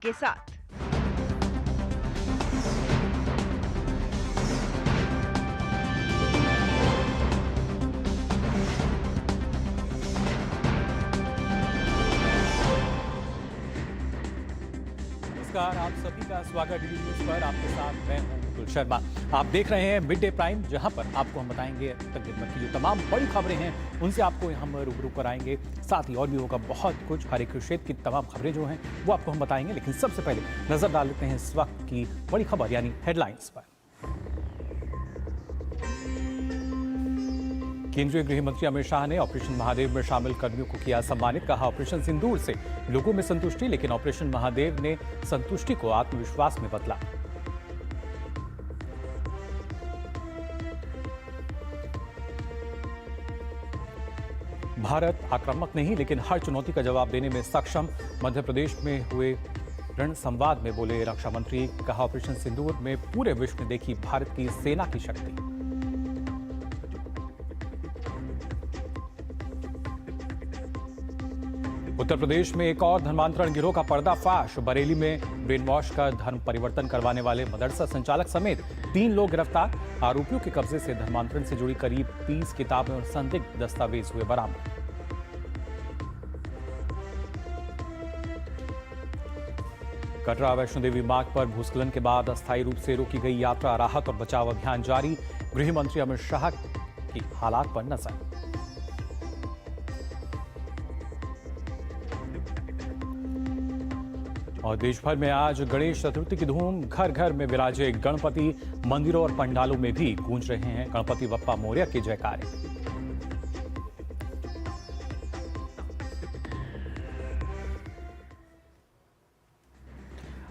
के साथ। नमस्कार, आप सभी का स्वागत डीडी न्यूज पर। आपके साथ मैं हूं मुकुल शर्मा। आप देख रहे हैं मिड डे प्राइम, जहां पर आपको हम बताएंगे तक दिन भर की जो तमाम बड़ी खबरें हैं उनसे आपको हम रूबरू कराएंगे। साथ ही और भी होगा बहुत कुछ। हर एक क्षेत्र की तमाम खबरें जो हैं वो आपको हम बताएंगे, लेकिन सबसे पहले नजर डाल लेते हैं इस वक्त की बड़ी खबर यानी हेडलाइंस पर। केंद्रीय गृह मंत्री अमित शाह ने ऑपरेशन महादेव में शामिल कर्मियों को किया सम्मानित। कहा, ऑपरेशन सिंदूर से लोगों में संतुष्टि, लेकिन ऑपरेशन महादेव ने संतुष्टि को आत्मविश्वास में बदला। भारत आक्रामक नहीं, लेकिन हर चुनौती का जवाब देने में सक्षम। मध्य प्रदेश में हुए रण संवाद में बोले रक्षा मंत्री। कहा, ऑपरेशन सिंदूर में पूरे विश्व ने देखी भारत की सेना की शक्ति। उत्तर प्रदेश में एक और धर्मांतरण गिरोह का पर्दाफाश। बरेली में ब्रेन वॉश कर धर्म परिवर्तन करवाने वाले मदरसा संचालक समेत 3 लोग गिरफ्तार। आरोपियों के कब्जे से धर्मांतरण से जुड़ी करीब 30 किताबें और संदिग्ध दस्तावेज हुए बरामद। कटरा वैष्णो देवी मार्ग पर भूस्खलन के बाद अस्थायी रूप से रोकी गई यात्रा। राहत और बचाव अभियान जारी। गृह मंत्री अमित शाह की हालात पर नजर। और देश भर में आज गणेश चतुर्थी की धूम। घर घर में विराजे गणपति। मंदिरों और पंडालों में भी गूंज रहे हैं गणपति बप्पा मोरया के जयकारे।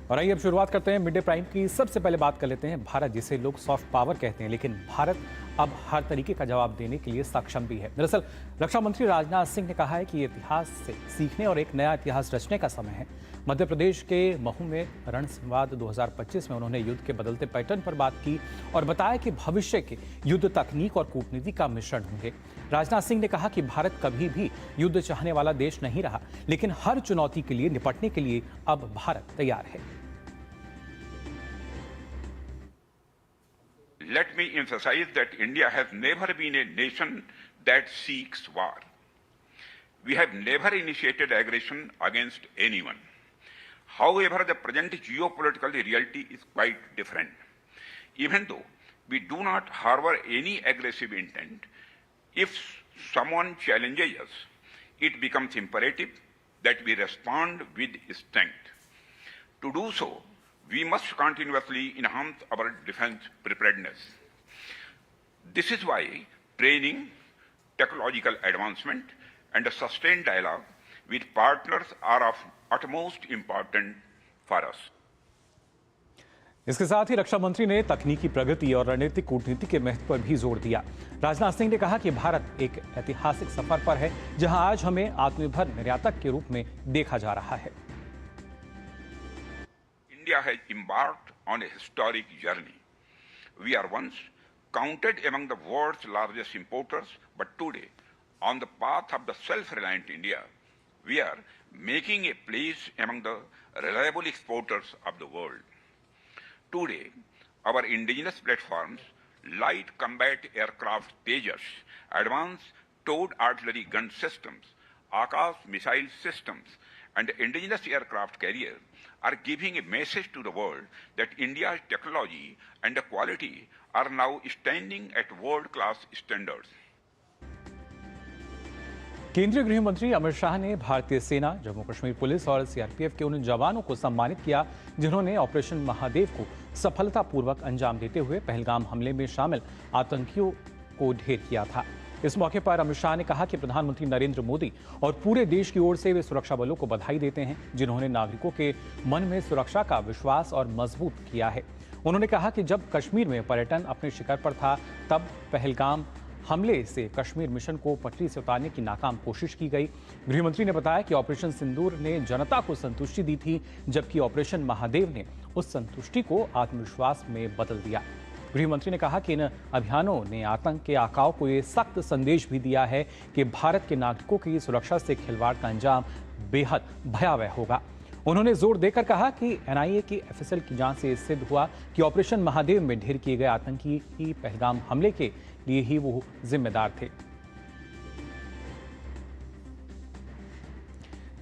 और आइए अब शुरुआत करते हैं मिड डे प्राइम की। सबसे पहले बात कर लेते हैं भारत, जिसे लोग सॉफ्ट पावर कहते हैं, लेकिन भारत अब हर तरीके का जवाब देने के लिए सक्षम भी है। दरअसल रक्षा मंत्री राजनाथ सिंह ने कहा है कि इतिहास से सीखने और एक नया इतिहास रचने का समय है। मध्य प्रदेश के महू में रण संवाद 2025 में उन्होंने युद्ध के बदलते पैटर्न पर बात की और बताया कि भविष्य के युद्ध तकनीक और कूटनीति का मिश्रण होंगे। राजनाथ सिंह ने कहा कि भारत कभी भी युद्ध चाहने वाला देश नहीं रहा, लेकिन हर चुनौती के लिए निपटने के लिए अब भारत तैयार है। Let me emphasize that India has never been a nation that seeks war. We have never initiated aggression against anyone. However, the present geopolitical reality is quite different. Even though we do not harbor any aggressive intent, if someone challenges us, it becomes imperative that we respond with strength. To do so, we must continuously enhance our defense preparedness. This is why training, technological advancement, and a sustained dialogue with partners are of utmost importance for us. इसके साथ ही रक्षा मंत्री ने तकनीकी प्रगति और रणनीतिक कूटनीति के महत्व पर भी जोर दिया। राजनाथ सिंह ने कहा कि भारत एक ऐतिहासिक सफर पर है, जहां आज हमें आत्मनिर्भर निर्यातक के रूप में देखा जा रहा है। India has embarked on a historic journey. We are once counted among the world's largest importers, but today, on the path of the self-reliant India, we are making a place among the reliable exporters of the world. Today, our indigenous platforms, light combat aircraft Tejas, advanced towed artillery gun systems, Akash missile systems, and indigenous aircraft carrier are giving a message to the world that India's technology and the quality are now standing at world-class standards. केंद्रीय गृह मंत्री अमित शाह ने भारतीय सेना, Jammu Kashmir police और CRPF के उन जवानों को सम्मानित किया जिन्होंने ऑपरेशन महादेव को सफलतापूर्वक अंजाम देते हुए पहलगाम हमले में शामिल आतंकियों को ढेर किया था। इस मौके पर अमित शाह ने कहा कि प्रधानमंत्री नरेंद्र मोदी और पूरे देश की ओर से वे सुरक्षा बलों को बधाई देते हैं, जिन्होंने नागरिकों के मन में सुरक्षा का विश्वास और मजबूत किया है। उन्होंने कहा कि जब कश्मीर में पर्यटन अपने शिखर पर था, तब पहलगाम हमले से कश्मीर मिशन को पटरी से उतारने की नाकाम कोशिश की गई। गृहमंत्री ने बताया कि ऑपरेशन सिंदूर ने जनता को संतुष्टि दी थी, जबकि ऑपरेशन महादेव ने उस संतुष्टि को आत्मविश्वास में बदल दिया। गृहमंत्री ने कहा कि इन अभियानों ने आतंक के आकाओं को ये सख्त संदेश भी दिया है कि भारत के नागरिकों की सुरक्षा से खिलवाड़ का अंजाम बेहद भयावह होगा। उन्होंने जोर देकर कहा कि एनआईए की एफएसएल की जांच से सिद्ध हुआ कि ऑपरेशन महादेव में ढेर किए गए आतंकी की पहलगाम हमले के लिए ही वो जिम्मेदार थे।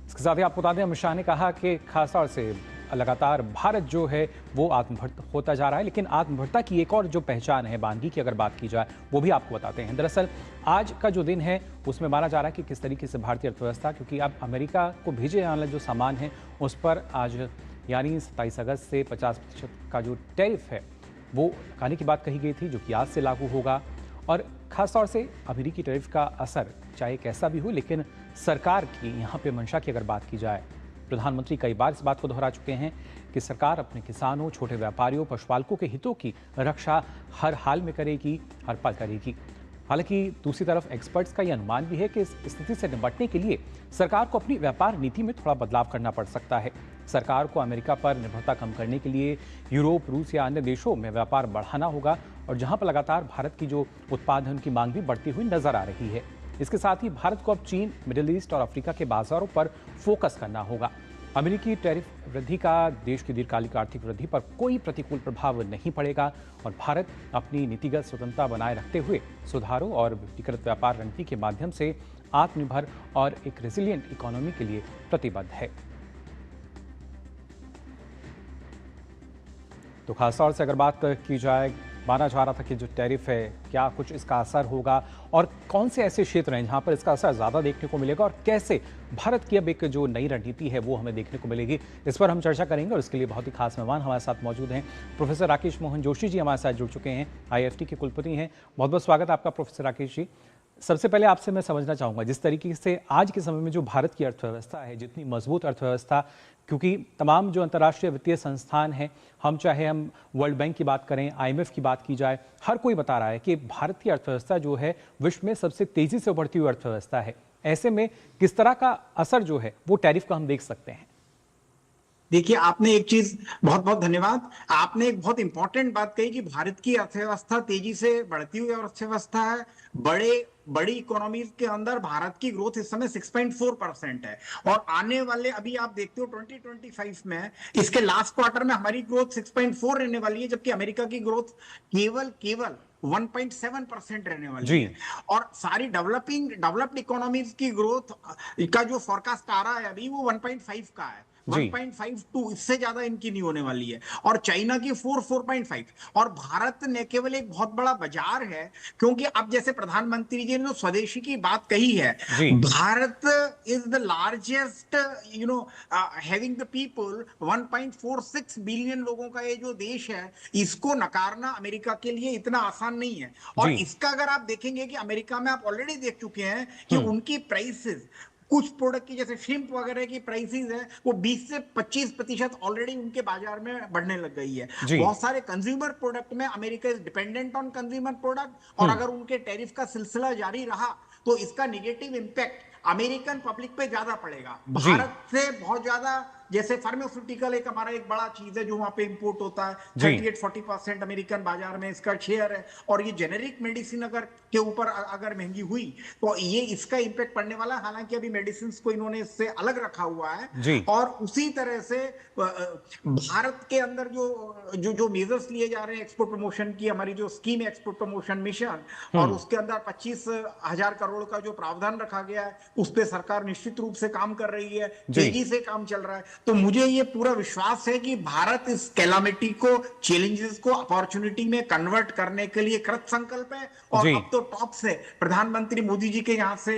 इसके साथ ही आपको बता दें, अमित शाह ने कहा कि खासतौर से लगातार भारत जो है वो आत्मनिर्भर होता जा रहा है, लेकिन आत्मनिर्भरता की एक और जो पहचान है बानगी की अगर बात की जाए वो भी आपको बताते हैं। दरअसल आज का जो दिन है उसमें माना जा रहा है कि किस तरीके से भारतीय अर्थव्यवस्था, क्योंकि अब अमेरिका को भेजे जाने वाले जो सामान है उस पर आज यानी 27 अगस्त से 50% का जो टैरिफ है वो लगाने की बात कही गई थी, जो कि आज से लागू होगा। और खासतौर से अमेरिकी टैरिफ का असर चाहे कैसा भी हो, लेकिन सरकार की यहाँ पे मंशा की अगर बात की जाए, प्रधानमंत्री कई बार इस बात को दोहरा चुके हैं कि सरकार अपने किसानों, छोटे व्यापारियों, पशुपालकों के हितों की रक्षा हर हाल में करेगी, हर पल करेगी। हालांकि दूसरी तरफ एक्सपर्ट्स का यह अनुमान भी है कि इस स्थिति से निपटने के लिए सरकार को अपनी व्यापार नीति में थोड़ा बदलाव करना पड़ सकता है। सरकार को अमेरिका पर निर्भरता कम करने के लिए यूरोप, रूस या अन्य देशों में व्यापार बढ़ाना होगा, और जहां पर लगातार भारत की जो उत्पाद है उनकी मांग भी बढ़ती हुई नजर आ रही है। इसके साथ ही भारत को अब चीन, मिडिल ईस्ट और अफ्रीका के बाजारों पर फोकस करना होगा। अमेरिकी टैरिफ वृद्धि का देश की दीर्घकालिक आर्थिक वृद्धि पर कोई प्रतिकूल प्रभाव नहीं पड़ेगा, और भारत अपनी नीतिगत स्वतंत्रता बनाए रखते हुए सुधारों और व्यक्तिगत व्यापार रणनीति के माध्यम से आत्मनिर्भर और एक रेजिलिएंट इकोनॉमी के लिए प्रतिबद्ध है। तो खासतौर से अगर बात की जाए, माना जा रहा था कि जो टैरिफ है क्या कुछ इसका असर होगा, और कौन से ऐसे क्षेत्र हैं जहां पर इसका असर ज़्यादा देखने को मिलेगा, और कैसे भारत की अब एक जो नई रणनीति है वो हमें देखने को मिलेगी, इस पर हम चर्चा करेंगे। और इसके लिए बहुत ही खास मेहमान हमारे साथ मौजूद हैं। प्रोफेसर राकेश मोहन जोशी जी हमारे साथ जुड़ चुके हैं, आईएफटी के कुलपति हैं। बहुत बहुत स्वागत आपका प्रोफेसर राकेश जी। सबसे पहले आपसे मैं समझना चाहूँगा, जिस तरीके से आज के समय में जो भारत की अर्थव्यवस्था है, जितनी मजबूत अर्थव्यवस्था, क्योंकि तमाम जो अंतर्राष्ट्रीय वित्तीय संस्थान हैं, हम वर्ल्ड बैंक की बात करें, आईएमएफ की बात की जाए, हर कोई बता रहा है कि भारत की अर्थव्यवस्था जो है विश्व में सबसे तेजी से उभरती हुई अर्थव्यवस्था है। ऐसे में किस तरह का असर जो है वो टैरिफ का हम देख सकते हैं? देखिए, आपने एक चीज, बहुत बहुत धन्यवाद, आपने एक बहुत इंपॉर्टेंट बात कही कि भारत की अर्थव्यवस्था तेजी से बढ़ती हुई अर्थव्यवस्था है। बड़ी इकोनॉमीज के अंदर भारत की ग्रोथ इस समय 6.4% है, और आने वाले, अभी आप देखते हो 2025 में इसके लास्ट क्वार्टर में हमारी ग्रोथ 6.4 रहने वाली है, जबकि अमेरिका की ग्रोथ केवल 1.7% रहने वाली है। और सारी डेवलप्ड इकोनॉमीज की ग्रोथ का जो फोरकास्ट आ रहा है अभी वो 1.5 का है, 1.52, इससे ज्यादा इनकी नहीं होने वाली है। और चाइना की 4.5। और भारत ने केवल एक बहुत बड़ा बाजार है, क्योंकि अब जैसे प्रधानमंत्री जी ने स्वदेशी की बात कही है, Bharat is the largest, having the people, 1.46 billion लोगों का ये जो देश है, इसको नकारना अमेरिका के लिए इतना आसान नहीं है। और इसका अगर आप देखेंगे कि अमेरिका में आप ऑलरेडी देख चुके हैं कि उनकी प्राइसेस, कुछ प्रोडक्ट की जैसे श्रिम्प वगैरह की प्राइसेस है वो 20 से 25% ऑलरेडी उनके बाजार में बढ़ने लग गई है। बहुत सारे कंज्यूमर प्रोडक्ट में America is dependent on consumer product, और अगर उनके टैरिफ का सिलसिला जारी रहा तो इसका निगेटिव इंपैक्ट अमेरिकन पब्लिक पे ज्यादा पड़ेगा, भारत से बहुत ज्यादा। जैसे फार्मास्यूटिकल एक हमारा एक बड़ा चीज है जो वहां पे इंपोर्ट होता है, 38-40% अमेरिकन बाजार में इसका शेयर है, और ये जेनेरिक मेडिसिन अगर के ऊपर अगर महंगी हुई तो ये इसका इंपैक्ट पड़ने वाला है। हालांकि अभी मेडिसिन को इन्होंने इससे अलग रखा हुआ है। और उसी तरह से भारत के अंदर जो मेजर्स लिए जा रहे हैं एक्सपोर्ट प्रमोशन की, हमारी जो स्कीम है एक्सपोर्ट प्रमोशन मिशन, और उसके अंदर 25,000 करोड़ का जो प्रावधान रखा गया है, उस पर सरकार निश्चित रूप से काम कर रही है, तेजी से काम चल रहा है। तो मुझे ये पूरा विश्वास है कि भारत इस कैलामिटी को, चैलेंजेस को अपॉर्चुनिटी में कन्वर्ट करने के लिए कृत संकल्प है। और अब तो टॉप से प्रधानमंत्री मोदी जी के यहाँ से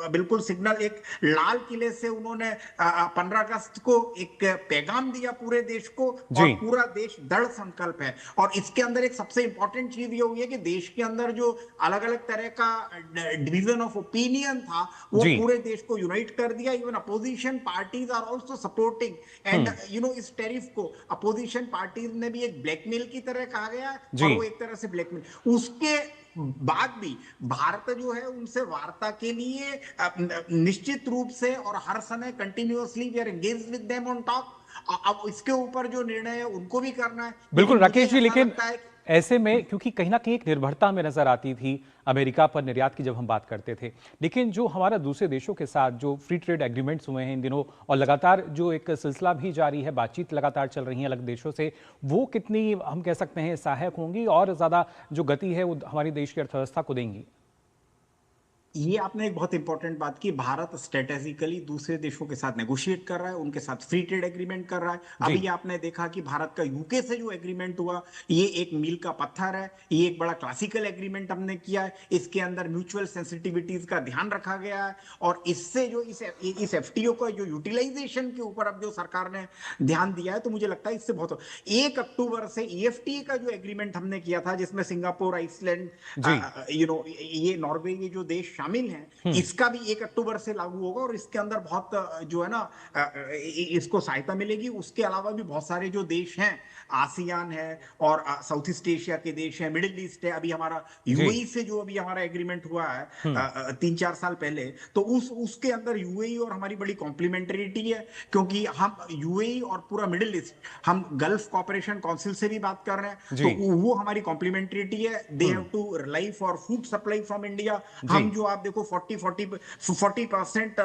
बिल्कुल सिग्नल, एक लाल किले से उन्होंने 15 अगस्त को एक पैगाम दिया पूरे देश को, और पूरा देश दृढ़ संकल्प है। और इसके अंदर एक सबसे इंपॉर्टेंट चीज ये हुई है कि देश के अंदर जो अलग अलग तरह का डिवीजन ऑफ ओपिनियन था वो पूरे देश को यूनाइट कर दिया। Even opposition parties are also supporting, and इस टैरिफ को अपोजिशन पार्टीज ने भी एक ब्लैकमेल की तरह कहा गया है, और वो एक तरह से ब्लैकमेल। उसके बाद भी भारत जो है उनसे वार्ता के लिए निश्चित रूप से और हर समय continuously we are engaged with them on talk. अब इसके ऊपर जो निर्णय है उनको भी करना है। बिल्कुल राकेश जी, लेकिन ऐसे में क्योंकि कहीं ना कहीं एक निर्भरता में नजर आती थी अमेरिका पर निर्यात की जब हम बात करते थे, लेकिन जो हमारा दूसरे देशों के साथ जो फ्री ट्रेड एग्रीमेंट्स हुए हैं इन दिनों और लगातार जो एक सिलसिला भी जारी है, बातचीत लगातार चल रही है अलग देशों से, वो कितनी हम कह सकते हैं सहायक होंगी और ज़्यादा जो गति है वो हमारी देश की अर्थव्यवस्था को देंगी? ये आपने एक बहुत इंपॉर्टेंट बात की। भारत स्ट्रेटेजिकली दूसरे देशों के साथ नेगोशिएट कर रहा है, उनके साथ फ्री ट्रेड एग्रीमेंट कर रहा है। जी। अभी आपने देखा कि भारत का यूके से जो एग्रीमेंट हुआ, ये एक मील का पत्थर है। ये एक बड़ा क्लासिकल एग्रीमेंट हमने किया है। इसके अंदर म्यूचुअल सेंसिटिविटीज का ध्यान रखा गया है और इससे जो इस एफटीओ का जो यूटिलाइजेशन के ऊपर अब जो सरकार ने ध्यान दिया है, तो मुझे लगता है इससे बहुत 1 अक्टूबर से ईएफटीए का जो एग्रीमेंट हमने किया था, जिसमें सिंगापुर, आइसलैंड, जी। ये नॉर्वे, ये जो देश शामिल हैं, इसका भी 1 अक्टूबर से लागू होगा और इसके अंदर बहुत जो है ना इसको सहायता मिलेगी। उसके अलावा भी बहुत सारे जो देश हैं, आसियान है और साउथ ईस्ट एशिया के देश है, मिडिल ईस्ट है। अभी हमारा जी। यूएई से जो अभी हमारा एग्रीमेंट हुआ है 3-4 साल पहले, तो उसके अंदर यूएई और हमारी बड़ी कॉम्प्लीमेंटरिटी है, क्योंकि हम यूएई और पूरा मिडिल ईस्ट, हम गल्फ कॉपरेशन काउंसिल से भी बात कर रहे हैं, जी। तो वो हमारी कॉम्प्लीमेंटरिटी है। They have to rely for food supply from India. हम जी। जो आप देखो 40%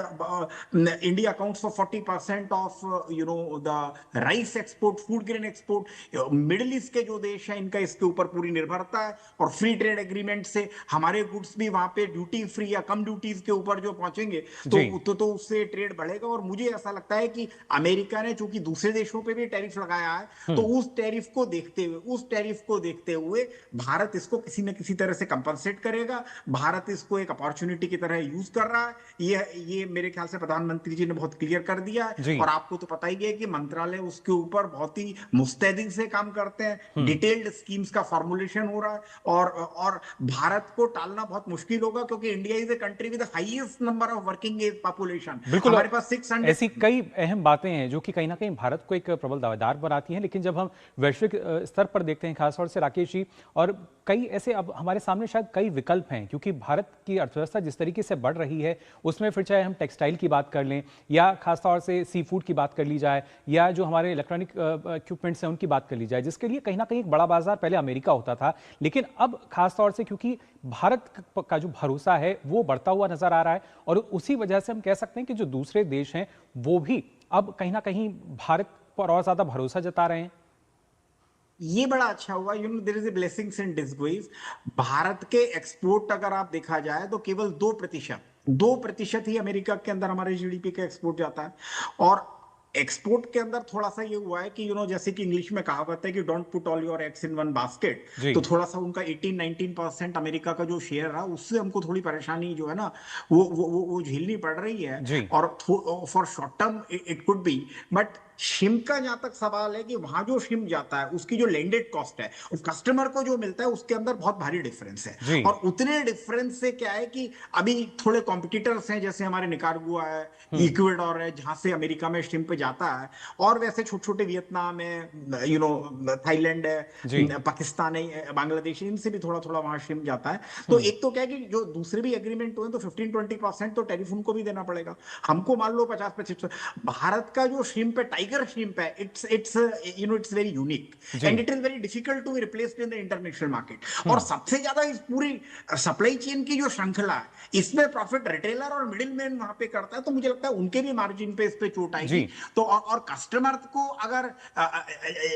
India accounts for 40% of the rice export, food grain export. Middle East के जो देश हैं, इनका इसके ऊपर पूरी निर्भरता है और फ्री ट्रेड एग्रीमेंट से हमारे गुड्स भी वहां पे ड्यूटी फ्री या कम ड्यूटीज के ऊपर जो पहुंचेंगे, जी। तो उससे ट्रेड बढ़ेगा। और मुझे ऐसा लगता है कि अमेरिका ने चूंकि दूसरे देशों पे भी टैरिफ लगाया है, तो उस टैरिफ को देखते हुए भारत इसको किसी न किसी तरह से कंपनसेट करेगा। भारत इसको एक अपॉर्चुनिटी की तरह यूज कर रहा है। ये मेरे ख्याल से प्रधानमंत्री जी ने बहुत क्लियर कर दिया है। जी। और आपको तो पता ही है कि मंत्रालय उसके ऊपर बहुत ही मुस्तैदी से काम करते हैं। डिटेल्ड स्कीम्स का फॉर्मुलेशन हो रहा है और भारत को टालना बहुत मुश्किल होगा, क्योंकि India is a country with highest number of working age population. बिल्कुल। हमारे और पास 600 ऐसी कई अहम बातें हैं जो कि कहीं ना कहीं भारत को एक प्रबल दावेदार बनाती हैं, लेकिन जब हम वैश्विक स्तर पर देखते हैं खासतौर से राकेश जी, और कई ऐसे अब हमारे सामने शायद कई विकल्प हैं, क्योंकि भारत की अर्थव्यवस्था जिस तरीके से बढ़ रही है उसमें फिर चाहे हम टेक्सटाइल की बात कर लें या खासतौर से सी फूड की बात कर ली जाए या जो हमारे इलेक्ट्रॉनिक इक्विपमेंट्स हैं उनकी बात कर ली जाए, जिसके लिए कहीं ना कहीं एक बड़ा बाजार पहले अमेरिका होता था, लेकिन अब खासतौर से क्योंकि भारत का जो भरोसा है वो बढ़ता हुआ नजर आ रहा है और उसी वजह से हम कह सकते हैं कि जो दूसरे देश हैं वो भी अब कहीं ना कहीं भारत पर और ज्यादा भरोसा जता रहे हैं। ये बड़ा अच्छा हुआ। There is a blessings in disguise. Bharat के एक्सपोर्ट अगर आप देखा जाए तो केवल 2% ही अमेरिका के अंदर हमारे जीडीपी का एक्सपोर्ट जाता है। और एक्सपोर्ट के अंदर थोड़ा सा ये हुआ है कि जैसे कि इंग्लिश में कहावत है कि don't put all your eggs in one basket. जी। तो थोड़ा सा उनका 18-19% अमेरिका का जो शेयर रहा, उससे हमको थोड़ी परेशानी जो है ना वो झेलनी पड़ रही है। जी। और for short term it could be, but शिम का जहां तक सवाल है कि वहां जो शिम जाता है उसकी जो लैंडेड कॉस्ट है और कस्टमर को जो मिलता है उसके अंदर बहुत भारी डिफरेंस है। जी। और उतने डिफरेंस से क्या है कि अभी थोड़े कॉम्पिटिटर्स हैं, जैसे हमारे निकारागुआ है, इक्वेडोर है, जहां से अमेरिका में शिम पे जाता है, और वैसे छोटे छोटे वियतनाम है, थाईलैंड जी। है, पाकिस्तान है, बांग्लादेश, इनसे भी थोड़ा थोड़ा वहां शिम जाता है। तो एक तो क्या है कि जो दूसरे भी एग्रीमेंट हुए तो 15-20% तो टैरिफ उनको भी देना पड़ेगा। हमको मान लो 50-25। भारत का जो शिम पे टाइगर श्रिम्प है, it's very unique ji. and it is very difficult to be replaced in the international market। और सबसे ज्यादा इस पूरी सप्लाई चेन की जो श्रृंखला है, इसमें प्रॉफिट रिटेलर और मिडिल मैन वहां पे करता है, तो मुझे लगता है उनके भी मार्जिन पे इस पे चोट आएगी। तो और कस्टमर को अगर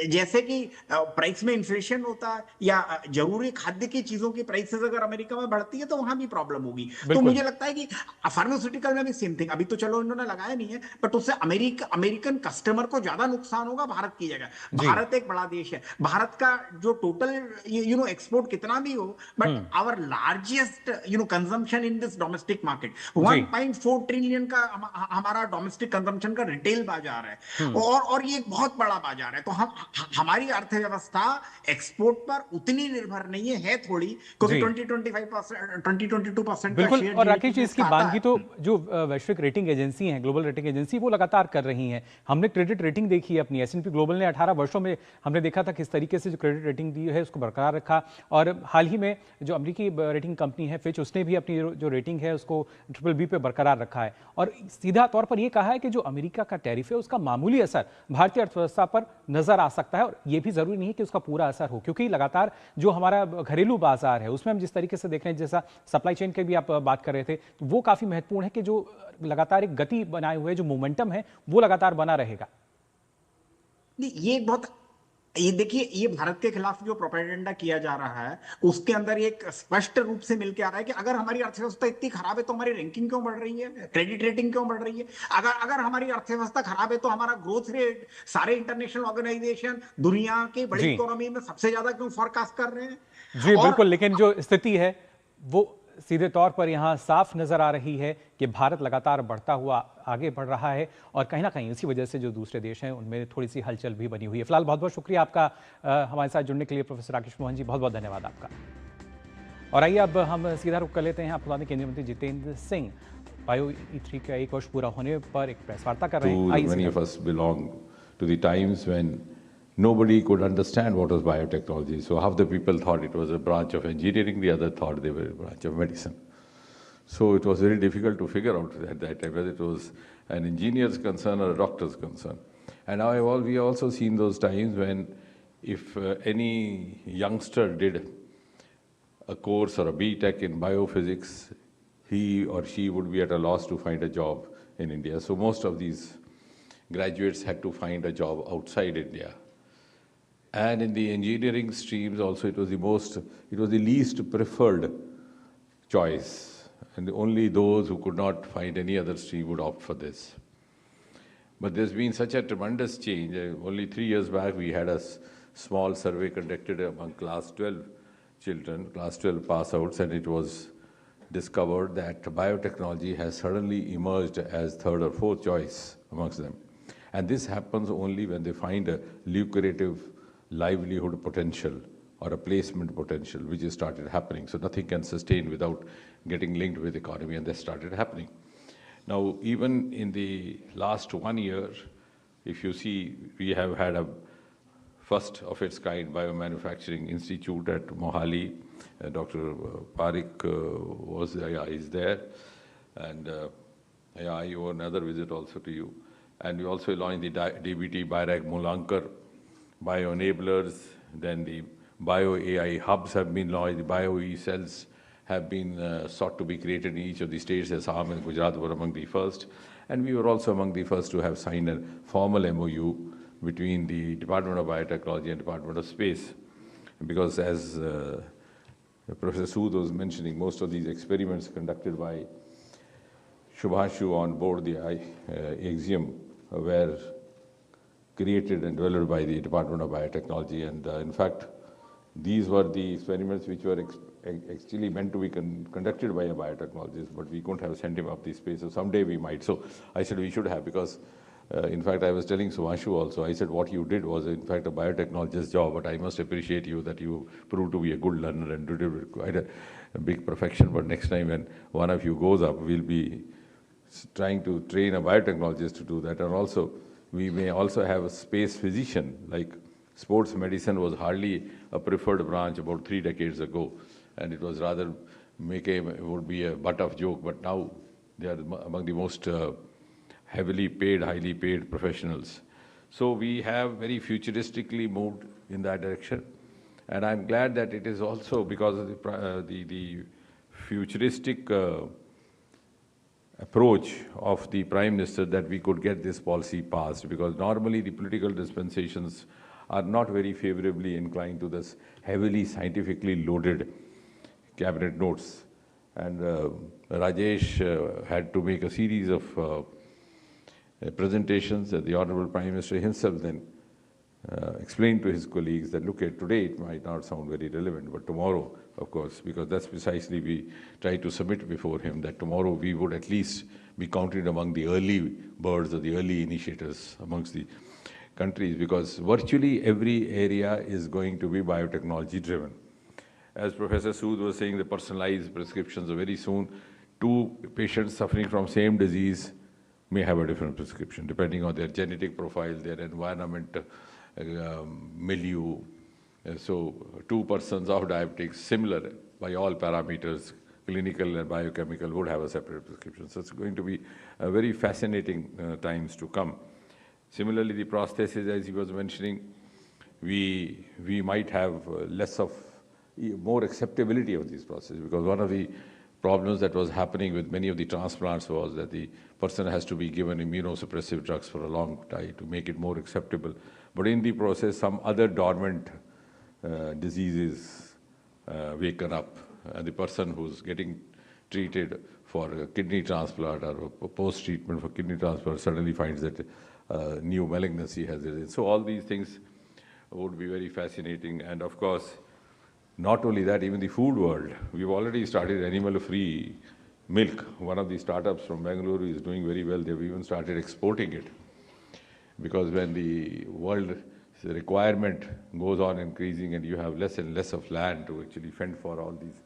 जैसे कि प्राइस में इन्फ्लेशन होता है या जरूरी खाद्य की चीजों की प्राइसेस अगर अमेरिका में बढ़ती है तो वहां भी प्रॉब्लम होगी। तो मुझे लगता है कि फार्मास्यूटिकल में भी सेम थिंग। अभी तो चलो इन्होंने लगाया नहीं है, बट उससे अमेरिकन कस्टमर को ज्यादा नुकसान होगा भारत की जगह। भारत एक बड़ा देश है, भारत का जो टोटल एक्सपोर्ट कितना भी हो, but our largest consumption in this domestic market 1.4 trillion का हमारा डोमेस्टिक कंजम्पशन का रिटेल बाजार है। और ये एक बहुत बड़ा बाजार है। तो हमारी अर्थव्यवस्था एक्सपोर्ट पर उतनी निर्भर नहीं है थोड़ी, क्योंकि 20-22% का बिल्कुल। शेयर और राकेश जी, GDP इसकी आता बानगी है। तो जो वैश्विक रेटिंग एजेंसी हैं, ग्लोबल रेटिंग एजेंसी, वो लगातार कर रही हैं। हमने क्रेडिट रेटिंग देखी है अपनी, S&P ग्लोबल ने 18 वर्षों में हमने देखा था किस तरीके से जो क्रेडिट रेटिंग दी है उसको बरकरार रखा। और हाल ही में जो अमेरिकी रेटिंग कंपनी है फिच, उसने भी अपनी जो रेटिंग है उसको BBB पे बरकरार रखा है और सीधा तौर पर यह कहा है कि जो अमेरिका का टैरिफ है उसका मामूली असर भारतीय अर्थव्यवस्था पर नजर आ सकता है। और ये भी जरूरी नहीं है कि उसका पूरा असर हो, क्योंकि लगातार जो हमारा घरेलू बाजार है उसमें हम जिस तरीके से देख रहे हैं, जैसा सप्लाई चेन की भी आप बात कर रहे थे, वो काफी महत्वपूर्ण है कि जो लगातार एक गति बनाए हुए जो मोमेंटम है वो लगातार बना रहेगा। ये देखिए, ये भारत के खिलाफ जो प्रोपेगेंडा किया जा रहा है उसके अंदर एक स्पष्ट रूप से मिलकर आ रहा है कि अगर हमारी अर्थव्यवस्था इतनी खराब है तो हमारी रैंकिंग क्यों बढ़ रही है, क्रेडिट रेटिंग क्यों बढ़ रही है। अगर हमारी अर्थव्यवस्था खराब है तो हमारा ग्रोथ रेट सारे इंटरनेशनल ऑर्गेनाइजेशन दुनिया की बड़ी इकोनॉमी में सबसे ज्यादा क्यों फोरकास्ट कर रहे हैं। जी बिल्कुल, लेकिन जो स्थिति है वो सीधे तौर पर यहाँ साफ नजर आ रही है कि भारत लगातार बढ़ता हुआ आगे बढ़ रहा है और कहीं ना कहीं इसी वजह से जो दूसरे देश हैं उनमें थोड़ी सी हलचल भी बनी हुई है। फिलहाल बहुत बहुत शुक्रिया आपका हमारे साथ जुड़ने के लिए प्रोफेसर राकेश मोहन जी, बहुत बहुत धन्यवाद आपका। और आइए अब हम सीधा रुख कर लेते हैं आपको केंद्रीय मंत्री जितेंद्र सिंह बायो E3 का 1 वर्ष पूरा होने पर एक प्रेस वार्ता कर रहे हैं। Nobody could understand what was biotechnology. So half the people thought it was a branch of engineering, the other thought they were a branch of medicine. So it was very difficult to figure out at that time whether it was an engineer's concern or a doctor's concern. And now we have also seen those times when if any youngster did a course or a B.Tech in biophysics, he or she would be at a loss to find a job in India. So most of these graduates had to find a job outside India. And in the engineering streams also, it was the least preferred choice. And only those who could not find any other stream would opt for this. But there's been such a tremendous change. Only 3 years back, we had a small survey conducted among class 12 children, class 12 pass-outs, and it was discovered that biotechnology has suddenly emerged as third or fourth choice amongst them. And this happens only when they find a lucrative livelihood potential or a placement potential, which has started happening. So nothing can sustain without getting linked with the economy, and that started happening. Now, even in the last 1 year, if you see, we have had a first of its kind biomanufacturing institute at Mohali. Dr. Parikh is there, and I owe another visit also to you. And we also launched the DBT Bhairag Mulankar bio-enablers, then the bio-AI hubs have been launched, the bio-E cells have been sought to be created in each of the states. Assam and Gujarat were among the first. And we were also among the first to have signed a formal MOU between the Department of Biotechnology and Department of Space. Because as Professor Sood was mentioning, most of these experiments conducted by Shubhashu on board the Axiom were created and developed by the Department of Biotechnology. And in fact, these were the experiments which were actually meant to be conducted by a biotechnologist, but we couldn't have sent him up the space. So someday we might. So I said we should have, because in fact, I was telling Subhashu also, I said what you did was in fact a biotechnologist's job, but I must appreciate you that you proved to be a good learner and did it with quite a big perfection. But next time when one of you goes up, we'll be trying to train a biotechnologist to do that. And also, we may also have a space physician, like sports medicine was hardly a preferred branch about 3 decades ago. And it was rather would be a butt of joke, but now they are among the most heavily paid, highly paid professionals. So we have very futuristically moved in that direction. And I'm glad that it is also because of the futuristic approach of the Prime Minister that we could get this policy passed, because normally the political dispensations are not very favorably inclined to this heavily scientifically loaded cabinet notes. And Rajesh had to make a series of presentations that the Honorable Prime Minister himself then explained to his colleagues that, look, at today it might not sound very relevant, but tomorrow, of course, because that's precisely we try to submit before him, that tomorrow we would at least be counted among the early birds or the early initiators amongst the countries, because virtually every area is going to be biotechnology driven. As Professor Sood was saying, the personalized prescriptions are very soon. 2 patients suffering from same disease may have a different prescription depending on their genetic profile, their environment, milieu. So two persons of diabetics, similar by all parameters, clinical and biochemical, would have a separate prescription. So it's going to be a very fascinating times to come. Similarly, the prosthesis, as he was mentioning, we might have more acceptability of these processes, because one of the problems that was happening with many of the transplants was that the person has to be given immunosuppressive drugs for a long time to make it more acceptable. But in the process, some other dormant diseases waken up, and the person who's getting treated for a kidney transplant or post-treatment for kidney transplant suddenly finds that new malignancy has arisen. So all these things would be very fascinating. And of course, not only that, even the food world. We've already started animal-free milk. One of the startups from Bengaluru is doing very well. They've even started exporting it. Because when the world requirement goes on increasing and you have less and less of land to actually fend for all these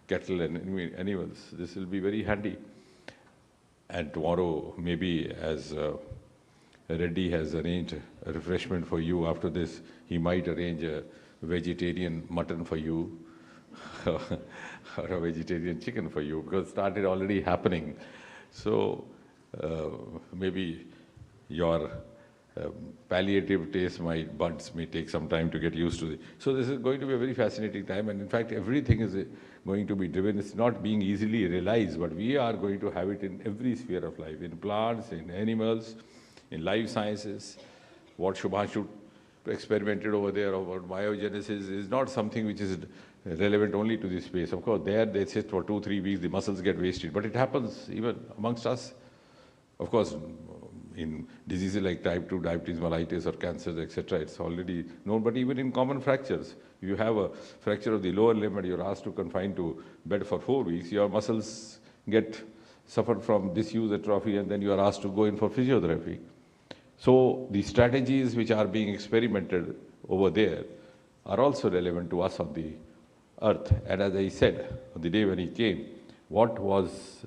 cattle and animals, this will be very handy. And tomorrow, maybe as Reddy has arranged a refreshment for you after this, he might arrange a vegetarian mutton for you or a vegetarian chicken for you, because it started already happening. So maybe your palliative taste, my buds may take some time to get used to it. So this is going to be a very fascinating time, and in fact everything is going to be driven. It's not being easily realized, but we are going to have it in every sphere of life, in plants, in animals, in life sciences. What Shubhanshu experimented over there about biogenesis is not something which is relevant only to this space. Of course, there they sit for 2-3 weeks, the muscles get wasted, but it happens even amongst us. Of course, in diseases like type 2 diabetes mellitus or cancers, etc., it's already known, but even in common fractures, if you have a fracture of the lower limb and you're asked to confine to bed for 4 weeks, your muscles suffer from disuse atrophy, and then you are asked to go in for physiotherapy. So the strategies which are being experimented over there are also relevant to us on the earth. And as I said, on the day when he came, what was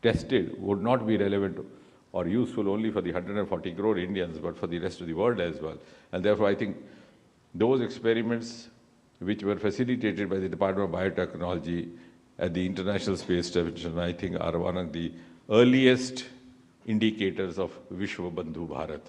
tested would not be relevant or useful only for the 140 crore Indians, but for the rest of the world as well. And therefore, I think those experiments which were facilitated by the Department of Biotechnology at the International Space Station, I think are one of the earliest indicators of Vishwa Bandhu Bharat.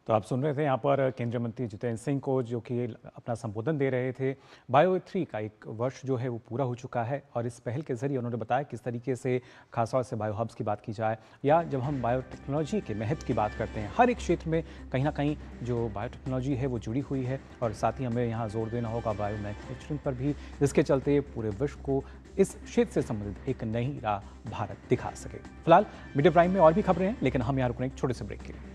तो आप सुन रहे थे यहाँ पर केंद्रीय मंत्री जितेंद्र सिंह को, जो कि अपना संबोधन दे रहे थे। बायो3 का एक वर्ष जो है वो पूरा हो चुका है, और इस पहल के जरिए उन्होंने बताया किस तरीके से खासतौर से बायो हब्स की बात की जाए, या जब हम बायोटेक्नोलॉजी के महत्व की बात करते हैं, हर एक क्षेत्र में कहीं ना कहीं जो बायोटेक्नोलॉजी है वो जुड़ी हुई है। और साथ ही हमें यहाँ जोर देना होगा बायो मैन्युफैक्चरिंग पर भी, जिसके चलते पूरे विश्व को इस क्षेत्र से संबंधित एक नई राह भारत दिखा सके। फिलहाल मीडिया प्राइम में और भी खबरें हैं, लेकिन हम यहाँ रुकने एक छोटे से ब्रेक के लिए।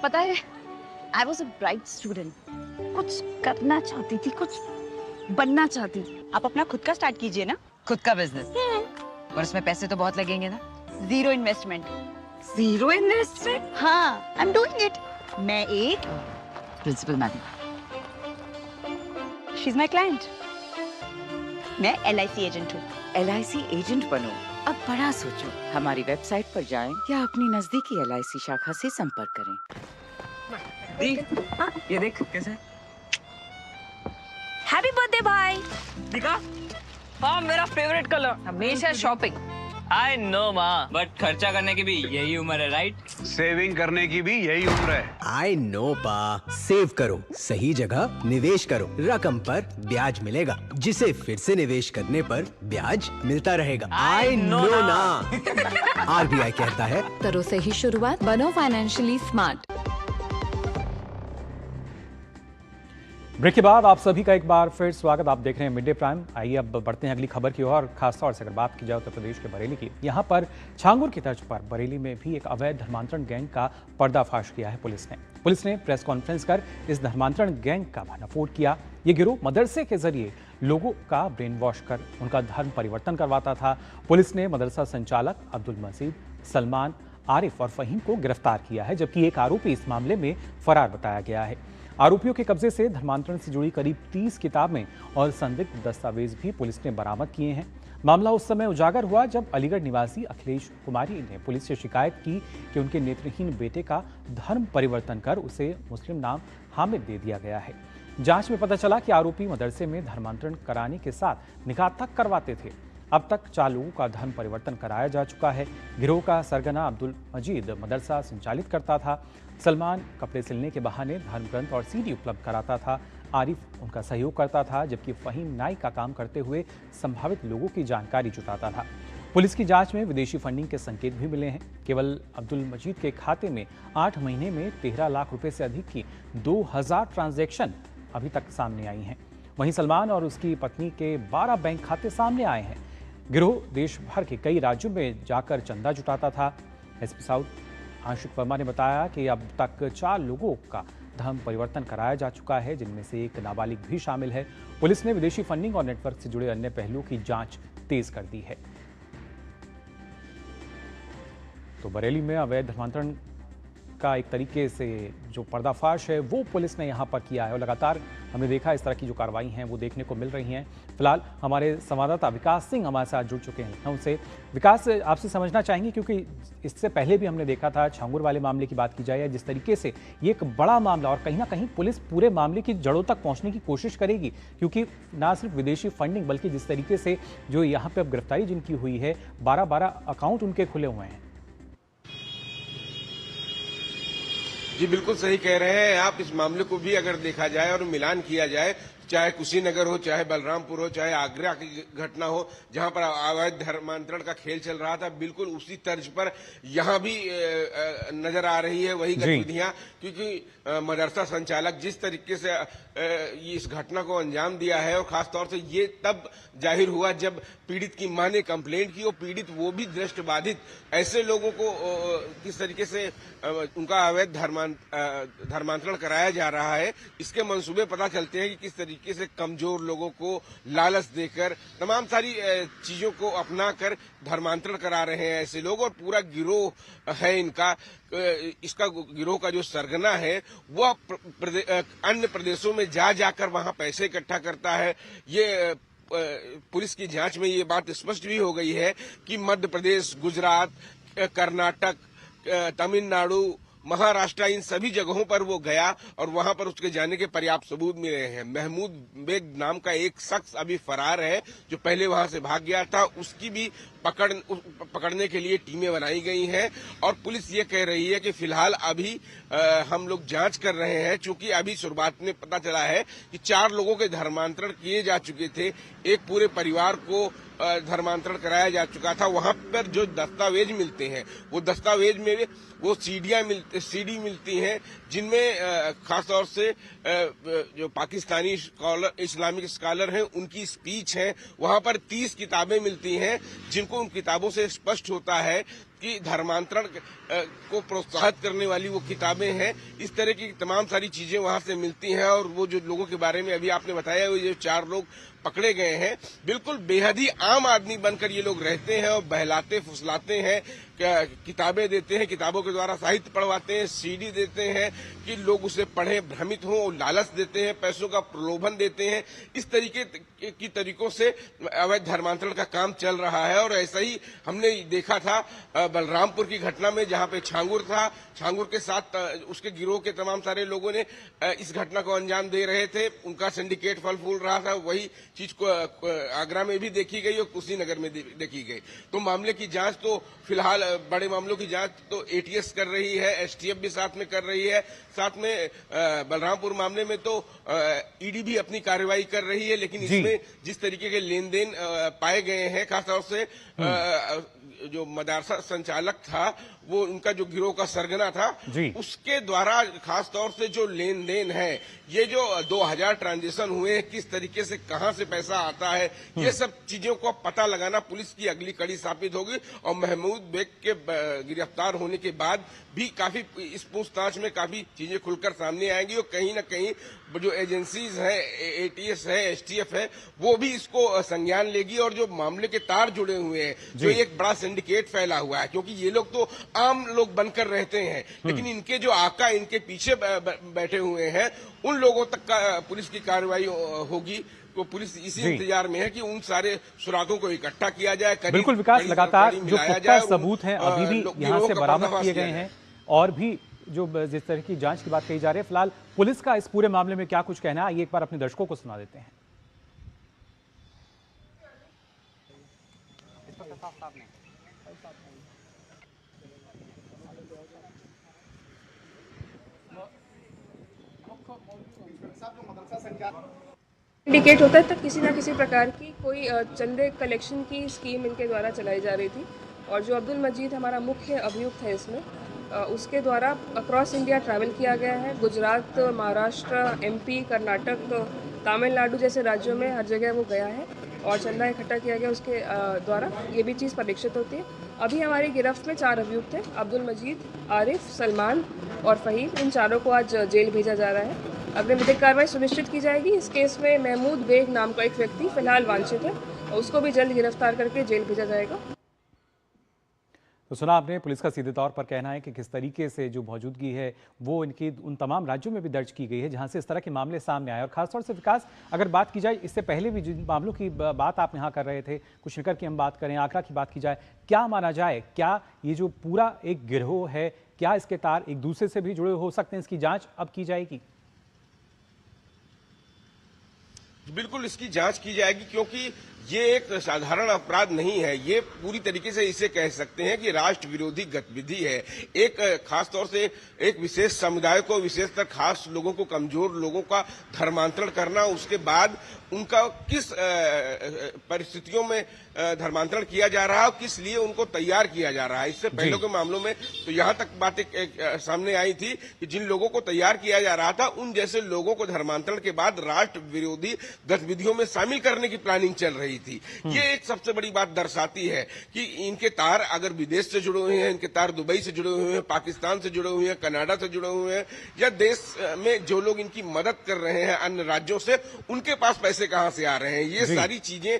पता है, I was a bright student. कुछ करना चाहती थी, कुछ बनना चाहती थी। आप अपना खुद का स्टार्ट कीजिए ना, खुद का बिजनेस। और उसमें पैसे तो बहुत लगेंगे ना। Zero investment. Zero investment? हाँ, I'm doing it. मैं एक principal madam. She's my client. मैं LIC एजेंट हूँ। LIC एजेंट बनो, अब बड़ा सोचो। हमारी वेबसाइट पर जाएं या अपनी नजदीकी LIC शाखा से संपर्क करें। ये देख कैसे। हैप्पी बर्थडे भाई। दिखा? हाँ, मेरा फेवरेट कलर। हमेशा शॉपिंग। I know माँ, बट खर्चा करने की भी यही उम्र है, राइट? सेविंग करने की भी यही उम्र है। I know पा, सेव करो, सही जगह निवेश करो, रकम पर ब्याज मिलेगा, जिसे फिर से निवेश करने पर ब्याज मिलता रहेगा। I know ना। RBI कहता है, करो सही शुरुआत, बनो फाइनेंशियली स्मार्ट। ब्रेक के बाद आप सभी का एक बार फिर स्वागत। आप देख रहे हैं मिड डे प्राइम। आइए अब बढ़ते हैं अगली खबर की ओर। खासतौर से अगर बात की जाए उत्तर प्रदेश के बरेली की, यहाँ पर छांगुर की तर्ज पर बरेली में भी एक अवैध धर्मांतरण गैंग का पर्दाफाश किया है पुलिस ने प्रेस कॉन्फ्रेंस कर इस धर्मांतरण गैंग का भंडाफोड़ किया। ये गिरोह मदरसे के जरिए लोगों का ब्रेन वॉश कर उनका धर्म परिवर्तन करवाता था। पुलिस ने मदरसा संचालक अब्दुल मजीद, सलमान, आरिफ और फहीम को गिरफ्तार किया है, जबकि एक आरोपी इस मामले में फरार बताया गया है। आरोपियों के कब्जे से धर्मांतरण से जुड़ी करीब 30 किताबें और संदिग्ध दस्तावेज भी पुलिस ने बरामद किए हैं। मामला उस समय उजागर हुआ जब अलीगढ़ निवासी अखिलेश कुमारी ने पुलिस से शिकायत की कि उनके नेत्रहीन बेटे का धर्म परिवर्तन कर उसे मुस्लिम नाम हामिद दे दिया गया है। जांच में पता चला कि आरोपी मदरसे में धर्मांतरण कराने के साथ निकाह तक करवाते थे। अब तक 4 लोगों का धर्म परिवर्तन कराया जा चुका है। गिरोह का सरगना अब्दुल मजीद मदरसा संचालित करता था। सलमान कपड़े सिलने के बहाने धर्म ग्रंथ और सीडी उपलब्ध कराता था। आरिफ उनका सहयोग करता था, जबकि फहीम नाई का काम करते हुए संभावित लोगों की जानकारी जुटाता था। पुलिस की जांच में विदेशी फंडिंग के संकेत भी मिले हैं। केवल अब्दुल मजीद के खाते में 8 महीने में 13 लाख रुपए से अधिक की 2000 ट्रांजैक्शन अभी तक सामने आई हैं। वहीं सलमान और उसकी पत्नी के 12 बैंक खाते सामने आए हैं। गिरोह देश भर के कई राज्यों में जाकर चंदा जुटाता था। एसपी साउथ आशुक वर्मा ने बताया कि अब तक 4 लोगों का धर्म परिवर्तन कराया जा चुका है, जिनमें से एक नाबालिग भी शामिल है। पुलिस ने विदेशी फंडिंग और नेटवर्क से जुड़े अन्य पहलुओं की जांच तेज कर दी है। तो बरेली में अवैध धर्मांतरण का एक तरीके से जो पर्दाफाश है वो पुलिस ने यहां पर किया है और लगातार हमने देखा इस तरह की जो कार्रवाई हैं वो देखने को मिल रही हैं। फिलहाल हमारे संवाददाता विकास सिंह हमारे साथ जुड़ चुके हैं लखनऊ से। विकास, आपसे समझना चाहेंगे क्योंकि इससे पहले भी हमने देखा था, छांगुर वाले मामले की बात की जाए या जिस तरीके से ये एक बड़ा मामला और कहीं ना कहीं पुलिस पूरे मामले की जड़ों तक पहुंचने की कोशिश करेगी, क्योंकि ना सिर्फ विदेशी फंडिंग बल्कि जिस तरीके से जो यहाँ पे अब गिरफ्तारी जिनकी हुई है 12 अकाउंट उनके खुले हुए हैं। जी बिल्कुल सही कह रहे हैं आप। इस मामले को भी अगर देखा जाए और मिलान किया जाए, चाहे कुशीनगर हो, चाहे बलरामपुर हो, चाहे आगरा की घटना हो, जहां पर अवैध धर्मांतरण का खेल चल रहा था, बिल्कुल उसी तर्ज पर यहां भी नजर आ रही है वही गतिविधियां। क्योंकि मदरसा संचालक जिस तरीके से इस घटना को अंजाम दिया है, और खासतौर से ये तब जाहिर हुआ जब पीड़ित की मां ने कंप्लेंट की, और पीड़ित वो भी दृष्टिबाधित, ऐसे लोगों को किस तरीके से उनका अवैध धर्मांतरण कराया जा रहा है, इसके मंसूबे पता चलते हैं कि किस तरीके से कमजोर लोगों को लालच देकर तमाम सारी चीजों को अपनाकर धर्मांतरण करा रहे हैं ऐसे लोग। और पूरा गिरोह है इनका, इसका गिरोह का जो सरगना है वो अन्य प्रदेशों में जाकर वहां पैसे इकट्ठा करता है। ये पुलिस की जांच में ये बात स्पष्ट भी हो गई है कि मध्य प्रदेश, गुजरात, कर्नाटक, तमिलनाडु, महाराष्ट्र, इन सभी जगहों पर वो गया और वहां पर उसके जाने के पर्याप्त सबूत मिले हैं। महमूद बेग नाम का एक शख्स अभी फरार है, जो पहले वहां से भाग गया था। उसकी भी पकड़ने के लिए टीमें बनाई गई हैं, और पुलिस ये कह रही है कि फिलहाल अभी हम लोग जांच कर रहे हैं, चूंकि अभी शुरुआत में पता चला है कि 4 लोगों के धर्मांतरण किए जा चुके थे। एक पूरे परिवार को धर्मांतरण कराया जा चुका था। वहां पर जो दस्तावेज मिलते हैं, वो दस्तावेज में वो सीडी मिलती हैं, जिनमें खासतौर से जो पाकिस्तानी इस्लामिक स्कॉलर हैं उनकी स्पीच है। वहां पर 30 किताबें मिलती हैं, जिनको उन किताबों से स्पष्ट होता है कि धर्मांतरण को प्रोत्साहित करने वाली वो किताबें हैं। इस तरह की तमाम सारी चीजें वहां से मिलती हैं। और वो जो लोगों के बारे में अभी आपने बताया, वो जो 4 लोग पकड़े गए हैं, बिल्कुल बेहद ही आम आदमी बनकर ये लोग रहते हैं और बहलाते फुसलाते हैं, किताबें देते हैं, किताबों के द्वारा साहित्य पढ़वाते हैं, सीडी देते हैं कि लोग उसे पढ़ें, भ्रमित हों, और लालच देते हैं, पैसों का प्रलोभन देते हैं। इस तरीकों से अवैध धर्मांतरण का काम चल रहा है। और ऐसा ही हमने देखा था बलरामपुर की घटना में, जहां पे छांगुर था। छांगुर के साथ उसके गिरोह के तमाम सारे लोगों ने इस घटना को अंजाम दे रहे थे। उनका सिंडिकेट फल फूल रहा था। वही चीज को आगरा में भी देखी गई और कुशीनगर में देखी गई। तो मामले की जांच तो फिलहाल, बड़े मामलों की जांच तो एटीएस कर रही है, एसटीएफ भी साथ में कर रही है। साथ में बलरामपुर मामले में तो ईडी भी अपनी कार्रवाई कर रही है। लेकिन इसमें जिस तरीके के लेन देन पाए गए हैं, खासतौर से जो मदरसा संचालक था, वो उनका जो गिरोह का सरगना था, उसके द्वारा खासतौर से जो लेन देन है, ये जो 2000 ट्रांजेक्शन हुए हैं, किस तरीके से कहां से पैसा आता है, ये सब चीजों को पता लगाना पुलिस की अगली कड़ी साबित होगी। और महमूद बेग के गिरफ्तार होने के बाद भी काफी इस पूछताछ में काफी चीजें खुलकर सामने आएंगी। और कहीं न कहीं जो एजेंसीज है, एटीएस है, एसटीएफ है, वो भी इसको संज्ञान लेगी। और जो मामले के तार जुड़े हुए हैं, जो एक बड़ा सिंडिकेट फैला हुआ है, क्योंकि ये लोग तो आम लोग बनकर रहते हैं, लेकिन इनके जो आका इनके पीछे बैठे हुए हैं उन लोगों तक पुलिस की कार्रवाई होगी। तो पुलिस इसी इंतजार में है कि उन सारे सुरागों को इकट्ठा किया जाए। बिल्कुल विकास, लगातार जो पुख्ता सबूत हैं अभी भी यहाँ से बरामद किए गए हैं और भी जो जिस तरह की जांच की बात कही जा रही है। फिलहाल पुलिस का इस पूरे मामले में क्या कुछ कहना है, आइए एक बार अपने दर्शकों को सुना देते हैं। इंडिकेट होता है तब किसी ना किसी प्रकार की कोई चंदे कलेक्शन की स्कीम इनके द्वारा चलाई जा रही थी और जो अब्दुल मजीद हमारा मुख्य अभियुक्त है इसमें, उसके द्वारा अक्रॉस इंडिया ट्रैवल किया गया है। गुजरात, महाराष्ट्र, एमपी, कर्नाटक, तमिलनाडु जैसे राज्यों में हर जगह वो गया है और चंदा इकट्ठा किया गया उसके द्वारा। ये भी चीज़ परीक्षित होती है। अभी हमारी गिरफ्त में 4 अभियुक्त हैं, अब्दुल मजीद, आरिफ, सलमान और फहीम। इन चारों को आज जेल भेजा जा रहा है। अग्रिम विधिक कार्रवाई सुनिश्चित की जाएगी। इस केस में महमूद बेग नाम का एक व्यक्ति फिलहाल वांछित है और उसको भी जल्द गिरफ्तार करके जेल भेजा जाएगा। तो सुना आपने, पुलिस का सीधे तौर पर कहना है कि किस तरीके से जो मौजूदगी है वो इनकी उन तमाम राज्यों में भी दर्ज की गई है जहां से इस तरह के मामले सामने आए। और खासतौर से विकास, अगर बात की जाए इससे पहले भी जिन मामलों की बात आप यहाँ कर रहे थे, कुछ निकर की हम बात करें, आगरा की बात की जाए, क्या माना जाए, क्या ये जो पूरा एक गिरोह है, क्या इसके तार एक दूसरे से भी जुड़े हो सकते हैं? इसकी जाँच अब की जाएगी? बिल्कुल इसकी जांच की जाएगी, क्योंकि ये एक साधारण अपराध नहीं है। ये पूरी तरीके से इसे कह सकते हैं कि राष्ट्र विरोधी गतिविधि है। एक खास तौर से एक विशेष समुदाय को, विशेषतर खास लोगों को, कमजोर लोगों का धर्मांतरण करना, उसके बाद उनका किस परिस्थितियों में धर्मांतरण किया जा रहा है और किस लिए उनको तैयार किया जा रहा है। इससे पहले के मामलों में तो यहाँ तक बातें सामने आई थी कि जिन लोगों को तैयार किया जा रहा था उन जैसे लोगों को धर्मांतरण के बाद राष्ट्र विरोधी गतिविधियों में शामिल करने की प्लानिंग चल रही थी। ये एक सबसे बड़ी बात दर्शाती है कि इनके तार अगर विदेश से जुड़े हुए हैं, इनके तार दुबई से जुड़े हुए हैं, पाकिस्तान से जुड़े हुए हैं, कनाडा से जुड़े हुए हैं, या देश में जो लोग इनकी मदद कर रहे हैं अन्य राज्यों से, उनके पास पैसे कहां से आ रहे हैं। ये सारी चीजें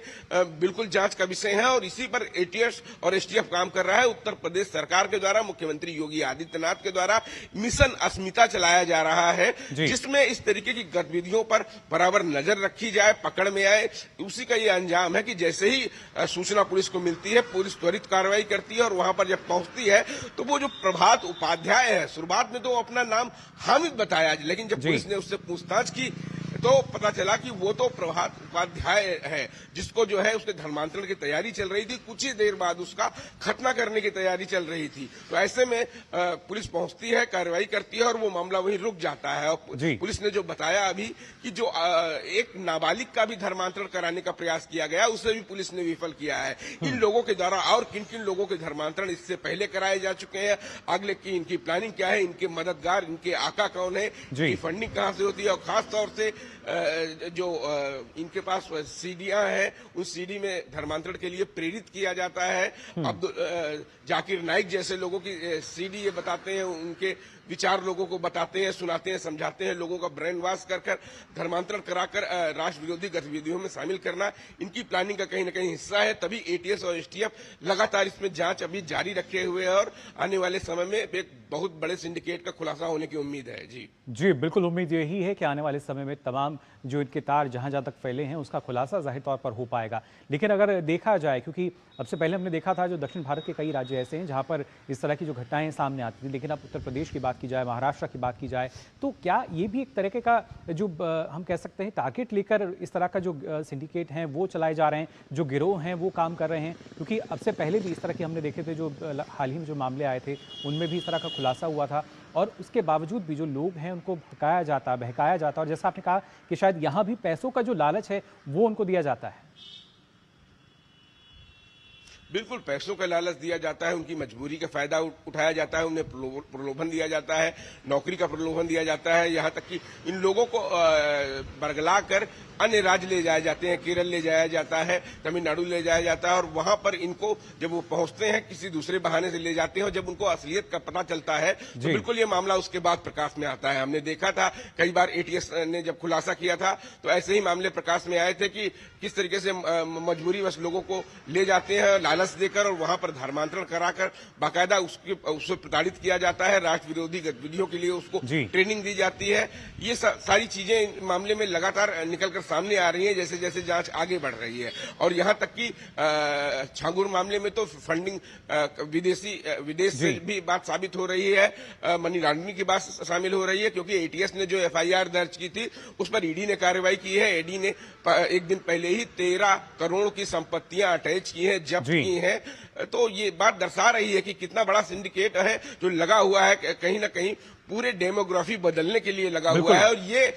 बिल्कुल जांच का विषय है और इसी पर एटीएस और एसटीएफ काम कर रहा है। उत्तर प्रदेश सरकार के द्वारा, मुख्यमंत्री योगी आदित्यनाथ के द्वारा मिशन अस्मिता चलाया जा रहा है, जिसमें इस तरीके की गतिविधियों पर बराबर नजर रखी जाए, पकड़ में आए। उसी का ये अंजाम है कि जैसे ही सूचना पुलिस को मिलती है, पुलिस त्वरित कार्रवाई करती है और वहां पर जब पहुंचती है तो वो जो प्रभात उपाध्याय है, शुरुआत में तो अपना नाम हामिद बताया, लेकिन जब पुलिस ने उससे पूछताछ की तो पता चला कि वो तो प्रभात उपाध्याय है, जिसको जो है उसके धर्मांतरण की तैयारी चल रही थी। कुछ ही देर बाद उसका खतना करने की तैयारी चल रही थी। तो ऐसे में पुलिस पहुंचती है, कार्रवाई करती है और वो मामला वहीं रुक जाता है। और पुलिस ने जो बताया अभी कि जो एक नाबालिग का भी धर्मांतरण कराने का प्रयास किया गया, उसे भी पुलिस ने विफल किया है। इन लोगों के द्वारा और किन किन लोगों के धर्मांतरण इससे पहले कराए जा चुके हैं, अगले की इनकी प्लानिंग क्या है, इनके मददगार, इनके आका कौन है, इनकी फंडिंग कहां से होती है, और खास तौर से जो इनके पास सीडीआं हैं, उस सीडी में धर्मांतरण के लिए प्रेरित किया जाता है। जाकिर नाइक जैसे लोगों की सीडी ये बताते हैं, उनके विचार लोगों को बताते हैं, सुनाते हैं, समझाते हैं, लोगों का ब्रेन वॉश कर धर्मांतरण कराकर राष्ट्र विरोधी गतिविधियों में शामिल करना इनकी प्लानिंग का कहीं न कहीं हिस्सा है। तभी एटीएस और एसटीएफ लगातार इसमें जांच अभी जारी रखे हुए हैं और आने वाले समय में एक बहुत बड़े सिंडिकेट का खुलासा होने की उम्मीद है। जी बिल्कुल, उम्मीद यही है कि आने वाले समय में तमाम जो इनके तार जहां जहां तक फैले हैं उसका खुलासा जाहिर तौर पर हो पाएगा। लेकिन अगर देखा जाए, क्योंकि अब से पहले हमने देखा था जो दक्षिण भारत के कई राज्य ऐसे हैं जहां पर इस तरह की जो घटनाएं सामने आती थी, लेकिन अब उत्तर प्रदेश की बात की जाए, महाराष्ट्र की बात की जाए, तो क्या ये भी एक तरीके का जो हम कह सकते हैं टारगेट लेकर इस तरह का जो सिंडिकेट हैं वो चलाए जा रहे हैं, जो गिरोह हैं वो काम कर रहे हैं? क्योंकि अब से पहले भी इस तरह की हमने देखे थे, जो हाल ही में जो मामले आए थे उनमें भी इस तरह का खुलासा हुआ था और उसके बावजूद भी जो लोग हैं उनको भटकाया जाता, बहकाया जाता, और जैसा आपने कहा कि शायद यहाँ भी पैसों का जो लालच है वो उनको दिया जाता है। बिल्कुल, पैसों का लालच दिया जाता है, उनकी मजबूरी का फायदा उठाया जाता है, उन्हें प्रलोभन दिया जाता है, नौकरी का प्रलोभन दिया जाता है, यहाँ तक कि इन लोगों को बरगला कर अन्य राज्य ले जाए जाते हैं, केरल ले जाया जाता है, तमिलनाडु ले जाया जाता है और वहां पर इनको जब वो पहुंचते हैं किसी दूसरे बहाने से ले जाते हैं और जब उनको असलियत का पता चलता है तो बिल्कुल ये मामला उसके बाद प्रकाश में आता है। हमने देखा था कई बार एटीएस ने जब खुलासा किया था तो ऐसे ही मामले प्रकाश में आए थे कि किस तरीके से मजबूरी बस लोगों को ले जाते हैं, लालच लालच देकर और वहां पर धर्मांतरण कराकर बाकायदा उससे प्रताड़ित किया जाता है। राष्ट्र विरोधी गतिविधियों के लिए उसको ट्रेनिंग दी जाती है। ये सारी चीजें मामले में लगातार निकलकर सामने आ रही हैं जैसे जैसे जांच आगे बढ़ रही है। और यहां तक कि छांगुर मामले में तो फंडिंग विदेश से भी बात साबित हो रही है, मनी लॉन्ड्रिंग की बात शामिल हो रही है, क्योंकि एटीएस ने जो एफआईआर दर्ज की थी उस पर ईडी ने कार्रवाई की है। ईडी ने एक दिन पहले ही 13 करोड़ की संपत्तियां अटैच की हैं, जब्त की हैं। तो ये बात दर्शा रही है कि कितना बड़ा सिंडिकेट है जो लगा हुआ है, कहीं ना कहीं पूरे डेमोग्राफी बदलने के लिए लगा हुआ है। और ये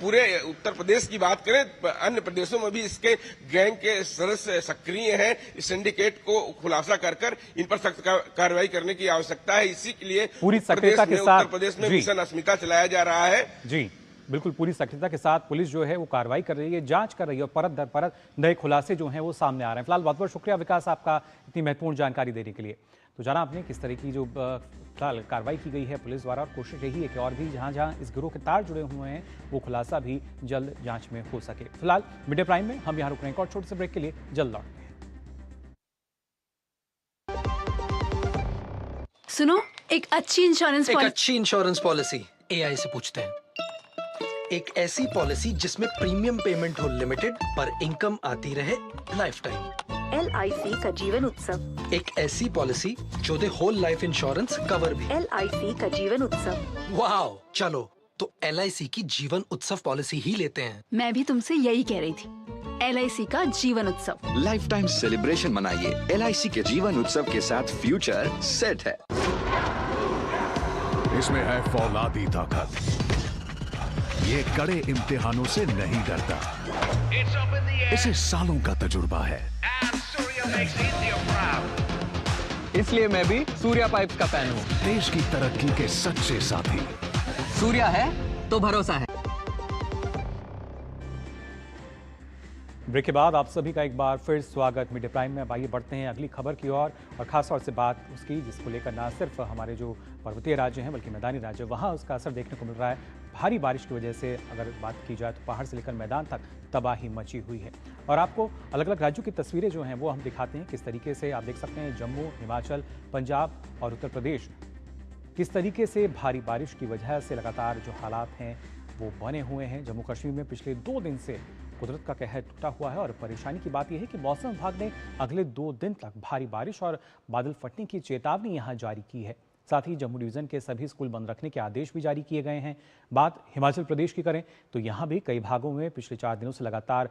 पूरे उत्तर प्रदेश की बात करें, अन्य प्रदेशों में भी इसके गैंग के सदस्य सक्रिय हैं। इस सिंडिकेट को खुलासा कर इन पर सख्त कार्रवाई करने की आवश्यकता है। इसी के लिए पूरी सक्रियता के साथ उत्तर प्रदेश में मिशन अस्मिता चलाया जा रहा है। जी बिल्कुल, पूरी सक्रियता के साथ पुलिस जो है वो कार्रवाई कर रही है, जांच कर रही है और परत दर परत नए खुलासे जो हैं वो सामने आ रहे हैं। फिलहाल बहुत बहुत शुक्रिया विकास आपका इतनी महत्वपूर्ण जानकारी देने के लिए। तो जाना आपने किस तरह की जो फिलहाल कार्रवाई की गई है पुलिस द्वारा, और कोशिश यही है कि और भी जहां जहां इस गिरोह के तार जुड़े हुए हैं वो खुलासा भी जल्द जांच में हो सके। फिलहाल मिड डे प्राइम में हम यहाँ रुक रहे हैं और छोटे से ब्रेक के लिए जल्द लौटेंगे। सुनो, एक अच्छी इंश्योरेंस पॉलिसी एआई से पूछते हैं। एक ऐसी पॉलिसी जिसमें प्रीमियम पेमेंट हो लिमिटेड पर इनकम आती रहे लाइफ टाइम। LIC का जीवन उत्सव। एक ऐसी पॉलिसी जो दे होल लाइफ इंश्योरेंस कवर भी। LIC का जीवन उत्सव। वाओ, चलो तो LIC की जीवन उत्सव पॉलिसी ही लेते हैं। मैं भी तुमसे यही कह रही थी, LIC का जीवन उत्सव। लाइफ टाइम सेलिब्रेशन मनाइए LIC के जीवन उत्सव के साथ, फ्यूचर सेट है। इसमें है फौलादी ताकत, ये कड़े इम्तिहानों से नहीं डरता, इसे सालों का तजुर्बा है। इसलिए मैं भी सूर्या पाइप्स का फैन हूँ। देश की तरक्की के सच्चे साथी। सूर्या है तो भरोसा है। ब्रेक के बाद आप सभी का एक बार फिर स्वागत मिड डे प्राइम में। अब आइए बढ़ते हैं अगली खबर की ओर, और खास तौर से बात उसकी जिसको लेकर ना सिर्फ हमारे जो पर्वतीय राज्य हैं बल्कि मैदानी राज्य, वहाँ उसका असर देखने को मिल रहा है। भारी बारिश की वजह से अगर बात की जाए तो पहाड़ से लेकर मैदान तक तबाही मची हुई है। और आपको अलग अलग राज्यों की तस्वीरें जो हैं वो हम दिखाते हैं, किस तरीके से आप देख सकते हैं जम्मू, हिमाचल, पंजाब और उत्तर प्रदेश किस तरीके से भारी बारिश की वजह से लगातार जो हालात हैं वो बने हुए हैं। जम्मू कश्मीर में पिछले 2 दिन से कुदरत का कहर टूटा हुआ है, और परेशानी की बात यह है कि मौसम विभाग ने अगले 2 दिन तक भारी बारिश और बादल फटने की चेतावनी यहां जारी की है। साथ ही जम्मू डिवीजन के सभी स्कूल बंद रखने के आदेश भी जारी किए गए हैं। बात हिमाचल प्रदेश की करें तो यहां भी कई भागों में पिछले 4 दिनों से लगातार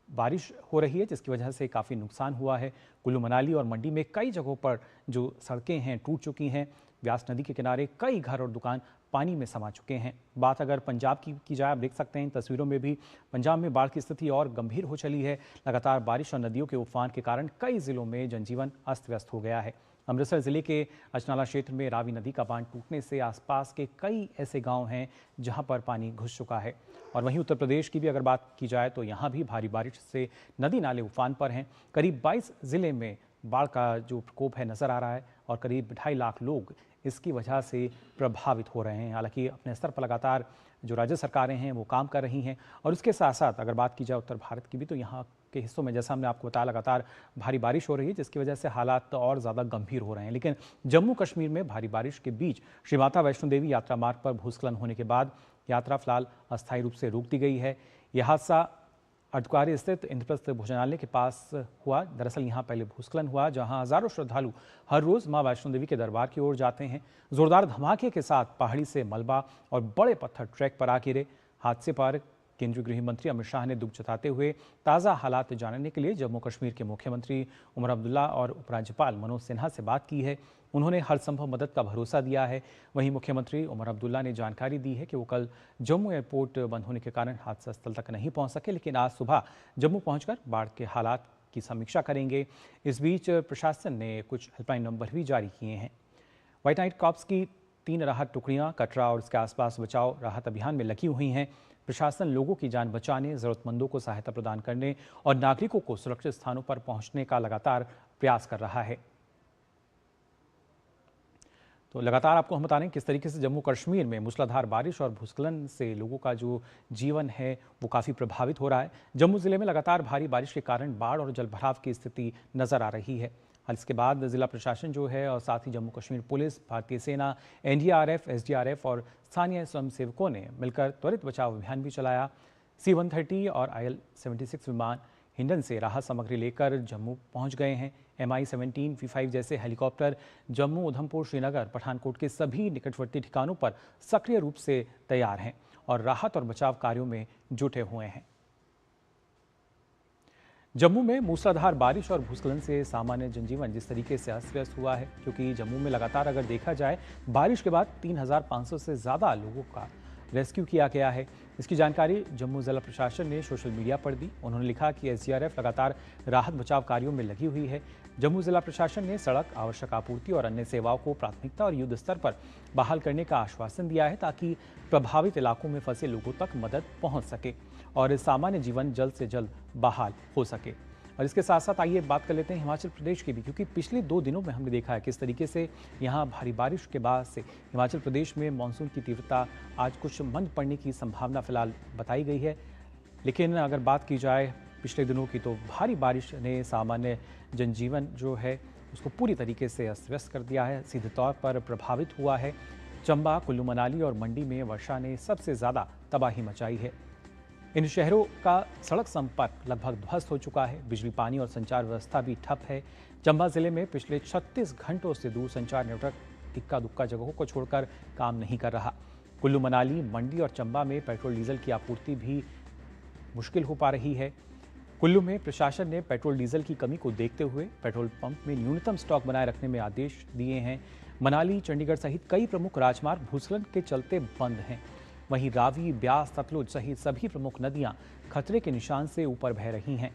बारिश हो रही है, जिसकी वजह से काफ़ी नुकसान हुआ है। कुल्लू मनाली और मंडी में कई जगहों पर जो सड़कें हैं टूट चुकी हैं। व्यास नदी के किनारे कई घर और दुकान पानी में समा चुके हैं। बात अगर पंजाब की जाए, आप देख सकते हैं इन तस्वीरों में भी पंजाब में बाढ़ की स्थिति और गंभीर हो चली है। लगातार बारिश और नदियों के उफान के कारण कई जिलों में जनजीवन अस्त व्यस्त हो गया है। अमृतसर जिले के अजनाला क्षेत्र में रावी नदी का बांध टूटने से आसपास के कई ऐसे गांव हैं जहां पर पानी घुस चुका है। और वहीं उत्तर प्रदेश की भी अगर बात की जाए तो यहां भी भारी बारिश से नदी नाले उफान पर हैं। करीब 22 जिले में बाढ़ का जो प्रकोप है नजर आ रहा है, और करीब 2.5 लाख लोग इसकी वजह से प्रभावित हो रहे हैं। हालांकि अपने स्तर पर लगातार जो राज्य सरकारें हैं वो काम कर रही हैं, और उसके साथ साथ अगर बात की जाए उत्तर भारत की भी तो यहाँ के हिस्सों में जैसा हमने आपको बताया लगातार भारी बारिश हो रही है, जिसकी वजह से हालात और ज़्यादा गंभीर हो रहे हैं। लेकिन जम्मू कश्मीर में भारी बारिश के बीच श्री माता वैष्णो देवी यात्रा मार्ग पर भूस्खलन होने के बाद यात्रा फिलहाल अस्थायी रूप से रोक दी गई है। यह हादसा अर्धकुंवारी स्थित इंद्रप्रस्थ भोजनालय के पास हुआ। दरअसल यहाँ पहले भूस्खलन हुआ जहाँ हजारों श्रद्धालु हर रोज मां वैष्णो देवी के दरबार की ओर जाते हैं। जोरदार धमाके के साथ पहाड़ी से मलबा और बड़े पत्थर ट्रैक पर आ गिरे। हादसे पर केंद्रीय गृह मंत्री अमित शाह ने दुख जताते हुए ताज़ा हालात जानने के लिए जम्मू कश्मीर के मुख्यमंत्री उमर अब्दुल्ला और उपराज्यपाल मनोज सिन्हा से बात की है। उन्होंने हर संभव मदद का भरोसा दिया है। वहीं मुख्यमंत्री उमर अब्दुल्ला ने जानकारी दी है कि वो कल जम्मू एयरपोर्ट बंद होने के कारण हादसा स्थल तक नहीं पहुंच सके, लेकिन आज सुबह जम्मू पहुंचकर बाढ़ के हालात की समीक्षा करेंगे। इस बीच प्रशासन ने कुछ हेल्पलाइन नंबर भी जारी किए हैं। व्हाइट नाइट कॉर्प्स की 3 राहत टुकड़ियां कटरा और उसके आसपास बचाव राहत अभियान में लगी हुई हैं। प्रशासन लोगों की जान बचाने, जरूरतमंदों को सहायता प्रदान करने और नागरिकों को सुरक्षित स्थानों पर पहुंचने का लगातार प्रयास कर रहा है। तो लगातार आपको हम बता रहे हैं किस तरीके से जम्मू कश्मीर में मूसलाधार बारिश और भूस्खलन से लोगों का जो जीवन है वो काफ़ी प्रभावित हो रहा है। जम्मू ज़िले में लगातार भारी बारिश के कारण बाढ़ और जलभराव की स्थिति नज़र आ रही है। इसके बाद जिला प्रशासन जो है और साथ ही जम्मू कश्मीर पुलिस, भारतीय सेना, NDRF, SDRF और स्थानीय स्वयंसेवकों ने मिलकर त्वरित बचाव अभियान भी चलाया। C-130 और IL-76 विमान हिंडन से राहत सामग्री लेकर जम्मू पहुंच गए हैं। Mi-17, V-5 जैसे हेलीकॉप्टर जम्मू, उधमपुर, श्रीनगर, पठानकोट के सभी निकटवर्ती ठिकानों पर सक्रिय रूप से तैयार हैं और राहत और बचाव कार्यों में जुटे हुए हैं। जम्मू में मूसलाधार बारिश और भूस्खलन से सामान्य जनजीवन जिस तरीके से अस्त व्यस्त हुआ है, क्योंकि जम्मू में लगातार अगर देखा जाए बारिश के बाद 3,500 से ज़्यादा लोगों का रेस्क्यू किया गया है। इसकी जानकारी जम्मू जिला प्रशासन ने सोशल मीडिया पर दी। उन्होंने लिखा कि SDRF लगातार राहत बचाव कार्यों में लगी हुई है। जम्मू जिला प्रशासन ने सड़क, आवश्यक आपूर्ति और अन्य सेवाओं को प्राथमिकता और युद्ध स्तर पर बहाल करने का आश्वासन दिया है ताकि प्रभावित इलाकों में फंसे लोगों तक मदद पहुंच सके और सामान्य जीवन जल्द से जल्द बहाल हो सके। और इसके साथ साथ आइए बात कर लेते हैं हिमाचल प्रदेश की भी, क्योंकि पिछले 2 दिनों में हमने देखा है किस तरीके से यहाँ भारी बारिश के बाद से हिमाचल प्रदेश में मानसून की तीव्रता आज कुछ मंद पड़ने की संभावना फिलहाल बताई गई है। लेकिन अगर बात की जाए पिछले दिनों की, तो भारी बारिश ने सामान्य जनजीवन जो है उसको पूरी तरीके से अस्त व्यस्त कर दिया है, सीधे तौर पर प्रभावित हुआ है। चंबा, कुल्लू मनाली और मंडी में वर्षा ने सबसे ज़्यादा तबाही मचाई है। इन शहरों का सड़क संपर्क लगभग ध्वस्त हो चुका है। बिजली, पानी और संचार व्यवस्था भी ठप है। चंबा जिले में पिछले 36 घंटों से दूरसंचार नेटवर्क इक्का दुक्का जगहों को छोड़कर काम नहीं कर रहा। कुल्लू मनाली, मंडी और चंबा में पेट्रोल डीजल की आपूर्ति भी मुश्किल हो पा रही है। कुल्लू में प्रशासन ने पेट्रोल डीजल की कमी को देखते हुए पेट्रोल पंप में न्यूनतम स्टॉक बनाए रखने में आदेश दिए हैं। मनाली, चंडीगढ़ सहित कई प्रमुख राजमार्ग भूस्खलन के चलते बंद हैं। वहीं रावी, ब्यास, सतलुज सहित सभी प्रमुख नदियां खतरे के निशान से ऊपर बह रही हैं।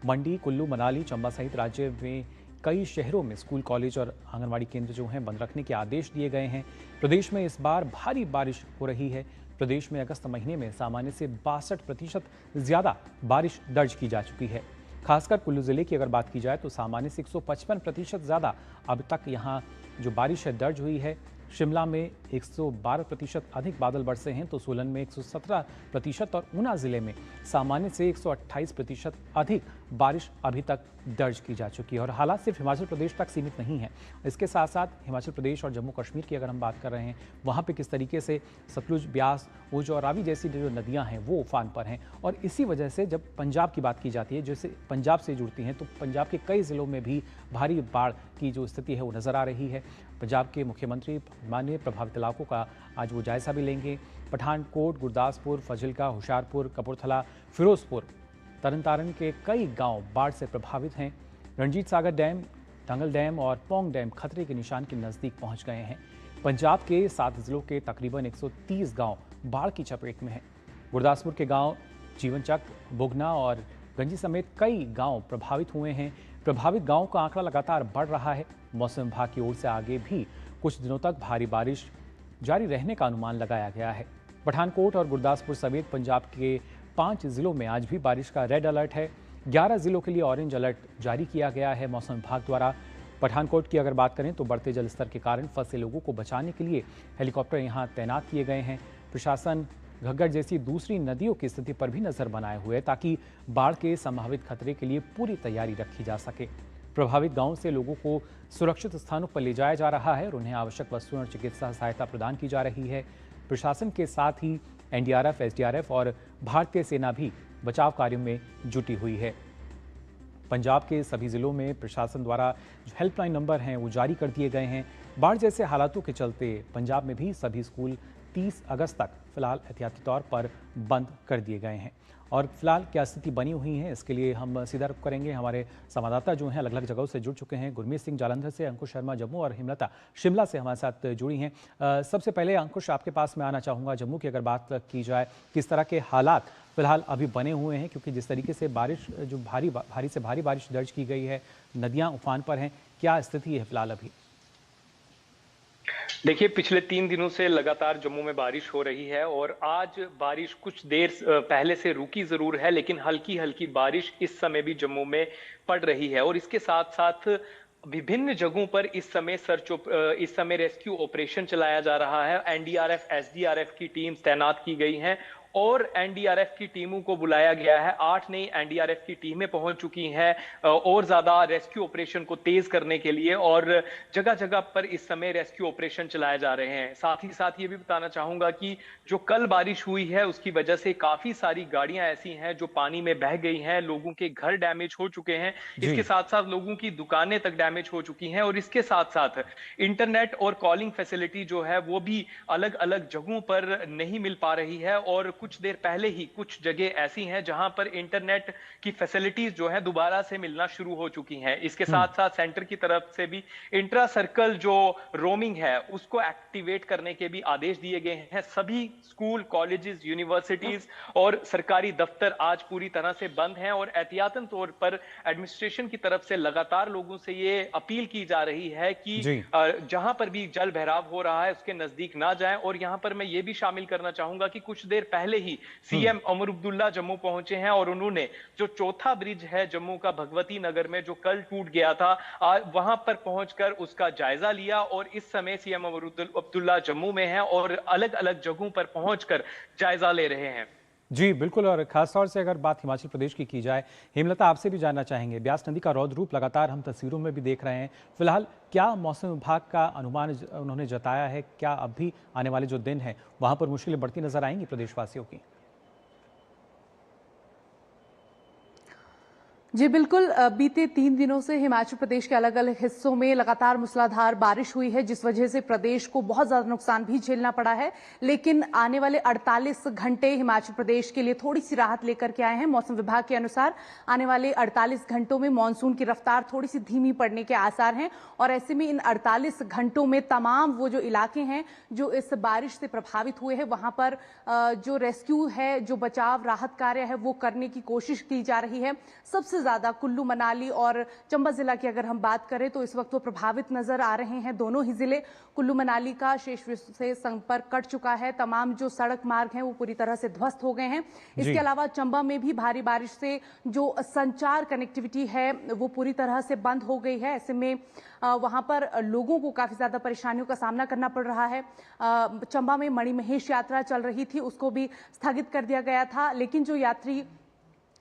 मंडी, कुल्लू, मनाली, चंबा सहित राज्य में कई शहरों में स्कूल, कॉलेज और आंगनबाड़ी केंद्र जो हैं बंद रखने के आदेश दिए गए हैं। प्रदेश में इस बार भारी बारिश हो रही है। प्रदेश में अगस्त महीने में सामान्य से 62% ज़्यादा बारिश दर्ज की जा चुकी है। खासकर कुल्लू जिले की अगर बात की जाए तो सामान्य से 155% ज़्यादा अब तक यहाँ जो बारिश है दर्ज हुई है। शिमला में 112% अधिक बादल बरसे हैं, तो सोलन में 117% और ऊना जिले में सामान्य से 128% अधिक बारिश अभी तक दर्ज की जा चुकी है। और हालात सिर्फ हिमाचल प्रदेश तक सीमित नहीं है। इसके साथ साथ हिमाचल प्रदेश और जम्मू कश्मीर की अगर हम बात कर रहे हैं, वहाँ पे किस तरीके से सतलुज, ब्यास, ऊज और रावी जैसी जो नदियाँ हैं वो उफान पर हैं। और इसी वजह से जब पंजाब की बात की जाती है, जैसे पंजाब से जुड़ती हैं, तो पंजाब के कई ज़िलों में भी भारी बाढ़ की जो स्थिति है वो नज़र आ रही है। पंजाब के मुख्यमंत्री माननीय प्रभावित इलाकों का आज वो जायजा भी लेंगे। पठानकोट, गुरदासपुर, फजिल्का, होशियारपुर, कपूरथला, फिरोजपुर, तरनतारन के कई गांव बाढ़ से प्रभावित हैं। रणजीत सागर डैम, टंगल डैम और पौंग डैम खतरे के निशान के नज़दीक पहुंच गए हैं। पंजाब के 7 जिलों के तकरीबन 130 गांव बाढ़ की चपेट में हैं। गुरदासपुर के गांव जीवनचक, बुगना और गंजी समेत कई गांव प्रभावित हुए हैं। प्रभावित गांवों का आंकड़ा लगातार बढ़ रहा है। मौसम विभाग की ओर से आगे भी कुछ दिनों तक भारी बारिश जारी रहने का अनुमान लगाया गया है। पठानकोट और गुरदासपुर समेत पंजाब के 5 जिलों में आज भी बारिश का रेड अलर्ट है। 11 जिलों के लिए ऑरेंज अलर्ट जारी किया गया है मौसम विभाग द्वारा। पठानकोट की अगर बात करें तो बढ़ते जल स्तर के कारण फंसे लोगों को बचाने के लिए हेलीकॉप्टर यहां तैनात किए गए हैं। प्रशासन घग्गर जैसी दूसरी नदियों की स्थिति पर भी नजर बनाए हुए है ताकि बाढ़ के संभावित खतरे के लिए पूरी तैयारी रखी जा सके। प्रभावित गांवों से लोगों को सुरक्षित स्थानों पर ले जाया जा रहा है और उन्हें आवश्यक वस्तुएं और चिकित्सा सहायता प्रदान की जा रही है। प्रशासन के साथ ही NDRF, SDRF और भारतीय सेना भी बचाव कार्यों में जुटी हुई है। पंजाब के सभी जिलों में प्रशासन द्वारा जो हेल्पलाइन नंबर हैं वो जारी कर दिए गए हैं। बाढ़ जैसे हालातों के चलते पंजाब में भी सभी स्कूल 30 अगस्त तक फिलहाल एहतियाती तौर पर बंद कर दिए गए हैं। और फिलहाल क्या स्थिति बनी हुई है इसके लिए हम सीधा रुख करेंगे। हमारे संवाददाता जो हैं अलग अलग जगहों से जुड़ चुके हैं। गुरमीत सिंह जालंधर से, अंकुश शर्मा जम्मू और हिमलता शिमला से हमारे साथ जुड़ी हैं। सबसे पहले अंकुश, आपके पास मैं आना चाहूँगा। जम्मू की अगर बात की जाए, किस तरह के हालात फिलहाल अभी बने हुए हैं, क्योंकि जिस तरीके से बारिश जो भारी से भारी बारिश दर्ज की गई है, नदियाँ उफान पर हैं, क्या स्थिति है फिलहाल अभी? देखिए, पिछले 3 दिनों से लगातार जम्मू में बारिश हो रही है और आज बारिश कुछ देर पहले से रुकी जरूर है, लेकिन हल्की हल्की बारिश इस समय भी जम्मू में पड़ रही है। और इसके साथ साथ विभिन्न जगहों पर इस समय रेस्क्यू ऑपरेशन चलाया जा रहा है। एनडीआरएफ, एसडीआरएफ की टीम तैनात की गई हैं और एनडीआरएफ की टीमों को बुलाया गया है। 8 नई एनडीआरएफ की टीमें पहुंच चुकी हैं और ज्यादा रेस्क्यू ऑपरेशन को तेज करने के लिए, और जगह जगह पर इस समय रेस्क्यू ऑपरेशन चलाए जा रहे हैं। साथ ही साथ ये भी बताना चाहूंगा कि जो कल बारिश हुई है उसकी वजह से काफी सारी गाड़ियां ऐसी हैं जो पानी में बह गई हैं, लोगों के घर डैमेज हो चुके हैं, इसके साथ साथ लोगों की दुकानें तक डैमेज हो चुकी हैं, और इसके साथ साथ इंटरनेट और कॉलिंग फैसिलिटी जो है वो भी अलग अलग जगहों पर नहीं मिल पा रही है। और कुछ देर पहले ही कुछ जगह ऐसी हैं जहां पर इंटरनेट की फैसिलिटीज जो है दोबारा से मिलना शुरू हो चुकी हैं। इसके साथ साथ सेंटर की तरफ से भी इंट्रा सर्कल जो रोमिंग है उसको एक्टिवेट करने के भी आदेश दिए गए हैं। सभी स्कूल, कॉलेजेस, यूनिवर्सिटीज और सरकारी दफ्तर आज पूरी तरह से बंद हैं, और एहतियातन तौर पर एडमिनिस्ट्रेशन की तरफ से लगातार लोगों से ये अपील की जा रही है कि जहां पर भी जल भराव हो रहा है उसके नजदीक ना जाएं। और यहां पर मैं ये भी शामिल करना चाहूंगा कि कुछ देर पहले ही सीएम उमर अब्दुल्ला जम्मू पहुंचे हैं और उन्होंने जो चौथा ब्रिज है जम्मू का भगवती नगर में जो कल टूट गया था, वहां पर पहुंचकर उसका जायजा लिया। और इस समय सीएम उमर अब्दुल्ला जम्मू में हैं और अलग अलग जगहों पर पहुंचकर जायजा ले रहे हैं। जी बिल्कुल, और खासतौर से अगर बात हिमाचल प्रदेश की जाए, हेमलता आपसे भी जानना चाहेंगे, ब्यास नदी का रौद्र रूप लगातार हम तस्वीरों में भी देख रहे हैं। फिलहाल क्या मौसम विभाग का अनुमान उन्होंने जताया है, क्या अब भी आने वाले जो दिन हैं वहां पर मुश्किलें बढ़ती नजर आएंगी प्रदेशवासियों की? जी बिल्कुल, बीते 3 दिनों से हिमाचल प्रदेश के अलग अलग हिस्सों में लगातार मूसलाधार बारिश हुई है, जिस वजह से प्रदेश को बहुत ज्यादा नुकसान भी झेलना पड़ा है। लेकिन आने वाले 48 घंटे हिमाचल प्रदेश के लिए थोड़ी सी राहत लेकर के आए हैं। मौसम विभाग के अनुसार आने वाले 48 घंटों में मानसून की रफ्तार थोड़ी सी धीमी पड़ने के आसार हैं, और ऐसे में इन 48 घंटों में तमाम वो जो इलाके हैं जो इस बारिश से प्रभावित हुए हैं वहां पर जो रेस्क्यू है, जो बचाव राहत कार्य है वो करने की कोशिश की जा रही है। सबसे ज्यादा कुल्लू मनाली और चंबा जिला की अगर हम बात करें तो इस वक्त वो प्रभावित नजर आ रहे हैं, दोनों ही जिले। कुल्लू मनाली का शेष विश्व से संपर्क कट चुका है, तमाम जो सड़क मार्ग हैं वो पूरी तरह से ध्वस्त हो गए हैं। इसके अलावा चंबा में भी भारी बारिश से जो संचार कनेक्टिविटी है वो पूरी तरह से बंद हो गई है। ऐसे में वहां पर लोगों को काफी ज्यादा परेशानियों का सामना करना पड़ रहा है। चंबा में मणिमहेश यात्रा चल रही थी, उसको भी स्थगित कर दिया गया था, लेकिन जो यात्री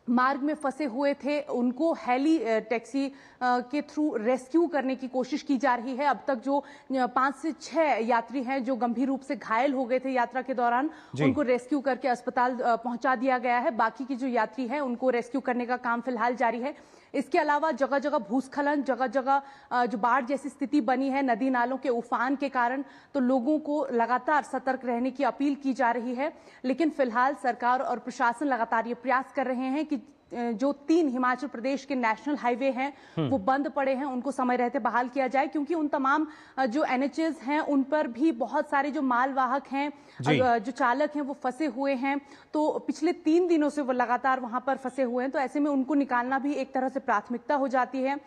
मार्ग में फंसे हुए थे उनको हेली टैक्सी के थ्रू रेस्क्यू करने की कोशिश की जा रही है। अब तक जो 5 से 6 यात्री हैं जो गंभीर रूप से घायल हो गए थे यात्रा के दौरान, उनको रेस्क्यू करके अस्पताल पहुंचा दिया गया है। बाकी की जो यात्री हैं उनको रेस्क्यू करने का काम फिलहाल जारी है। इसके अलावा जगह जगह भूस्खलन, जगह जगह जो बाढ़ जैसी स्थिति बनी है नदी नालों के उफान के कारण, तो लोगों को लगातार सतर्क रहने की अपील की जा रही है। लेकिन फिलहाल सरकार और प्रशासन लगातार ये प्रयास कर रहे हैं कि जो 3 हिमाचल प्रदेश के नेशनल हाईवे हैं वो बंद पड़े हैं, उनको समय रहते बहाल किया जाए, क्योंकि उन तमाम जो एनएचएस हैं उन पर भी बहुत सारे जो मालवाहक हैं, जो चालक हैं वो फंसे हुए हैं। तो पिछले 3 दिनों से वो लगातार वहां पर फंसे हुए हैं, तो ऐसे में उनको निकालना भी एक तरह से प्राथमिकता हो जाती है।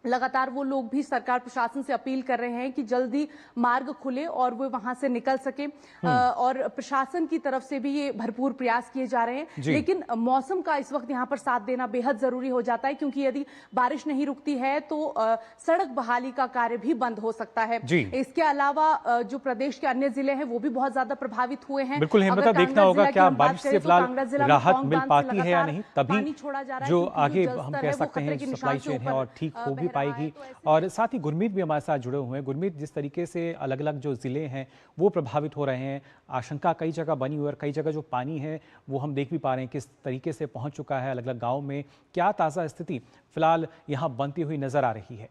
लगातार वो लोग भी सरकार प्रशासन से अपील कर रहे हैं कि जल्दी मार्ग खुले और वो वहां से निकल सके, और प्रशासन की तरफ से भी ये भरपूर प्रयास किए जा रहे हैं। लेकिन मौसम का इस वक्त यहाँ पर साथ देना बेहद जरूरी हो जाता है, क्योंकि यदि बारिश नहीं रुकती है तो सड़क बहाली का कार्य भी बंद हो सकता है। इसके अलावा जो प्रदेश के अन्य जिले हैं वो भी बहुत ज्यादा प्रभावित हुए हैं। बिल्कुल हेमलता, देखना होगा क्या बारिश से फिलहाल राहत मिल पाती है या नहीं, तभी जो आगे हम कह सकते हैं सप्लाई चेन है और ठीक हो पाएगी। और साथ ही गुरमीत भी हमारे साथ जुड़े हुए हैं। गुरमीत, जिस तरीके से अलग अलग जो जिले हैं वो प्रभावित हो रहे हैं, आशंका कई जगह बनी हुई है और कई जगह जो पानी है वो हम देख भी पा रहे हैं किस तरीके से पहुंच चुका है अलग अलग गाँव में। क्या ताज़ा स्थिति फिलहाल यहाँ बनती हुई नजर आ रही है?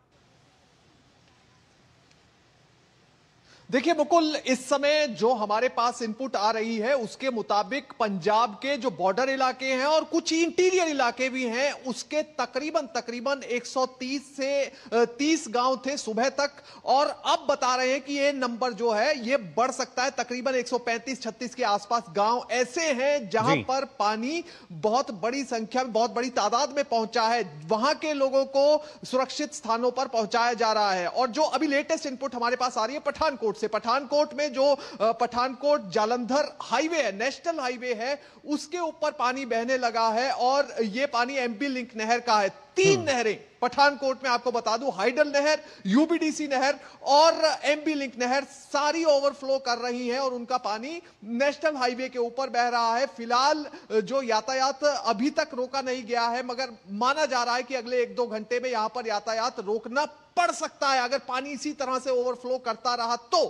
देखिए मुकुल, इस समय जो हमारे पास इनपुट आ रही है उसके मुताबिक पंजाब के जो बॉर्डर इलाके हैं और कुछ इंटीरियर इलाके भी हैं, उसके तकरीबन 130 से 30 गांव थे सुबह तक, और अब बता रहे हैं कि ये नंबर जो है ये बढ़ सकता है। तकरीबन 135-36 के आसपास गांव ऐसे हैं जहां पर पानी बहुत बड़ी संख्या में, बहुत बड़ी तादाद में पहुंचा है। वहां के लोगों को सुरक्षित स्थानों पर पहुंचाया जा रहा है। और जो अभी लेटेस्ट इनपुट हमारे पास आ रही है पठानकोट से, पठानकोट में जो पठानकोट जालंधर हाईवे है, नेशनल हाईवे है, उसके ऊपर पानी बहने लगा है और यह पानी एमपी लिंक नहर का है। तीन नहरें पठानकोट में, आपको बता दूं, हाइडल नहर, यूबीडीसी नहर और एमबी लिंक नहर सारी ओवरफ्लो कर रही हैं और उनका पानी नेशनल हाईवे के ऊपर बह रहा है। फिलहाल जो यातायात अभी तक रोका नहीं गया है, मगर माना जा रहा है कि अगले 1-2 घंटे में यहां पर यातायात रोकना पड़ सकता है अगर पानी इसी तरह से ओवरफ्लो करता रहा तो।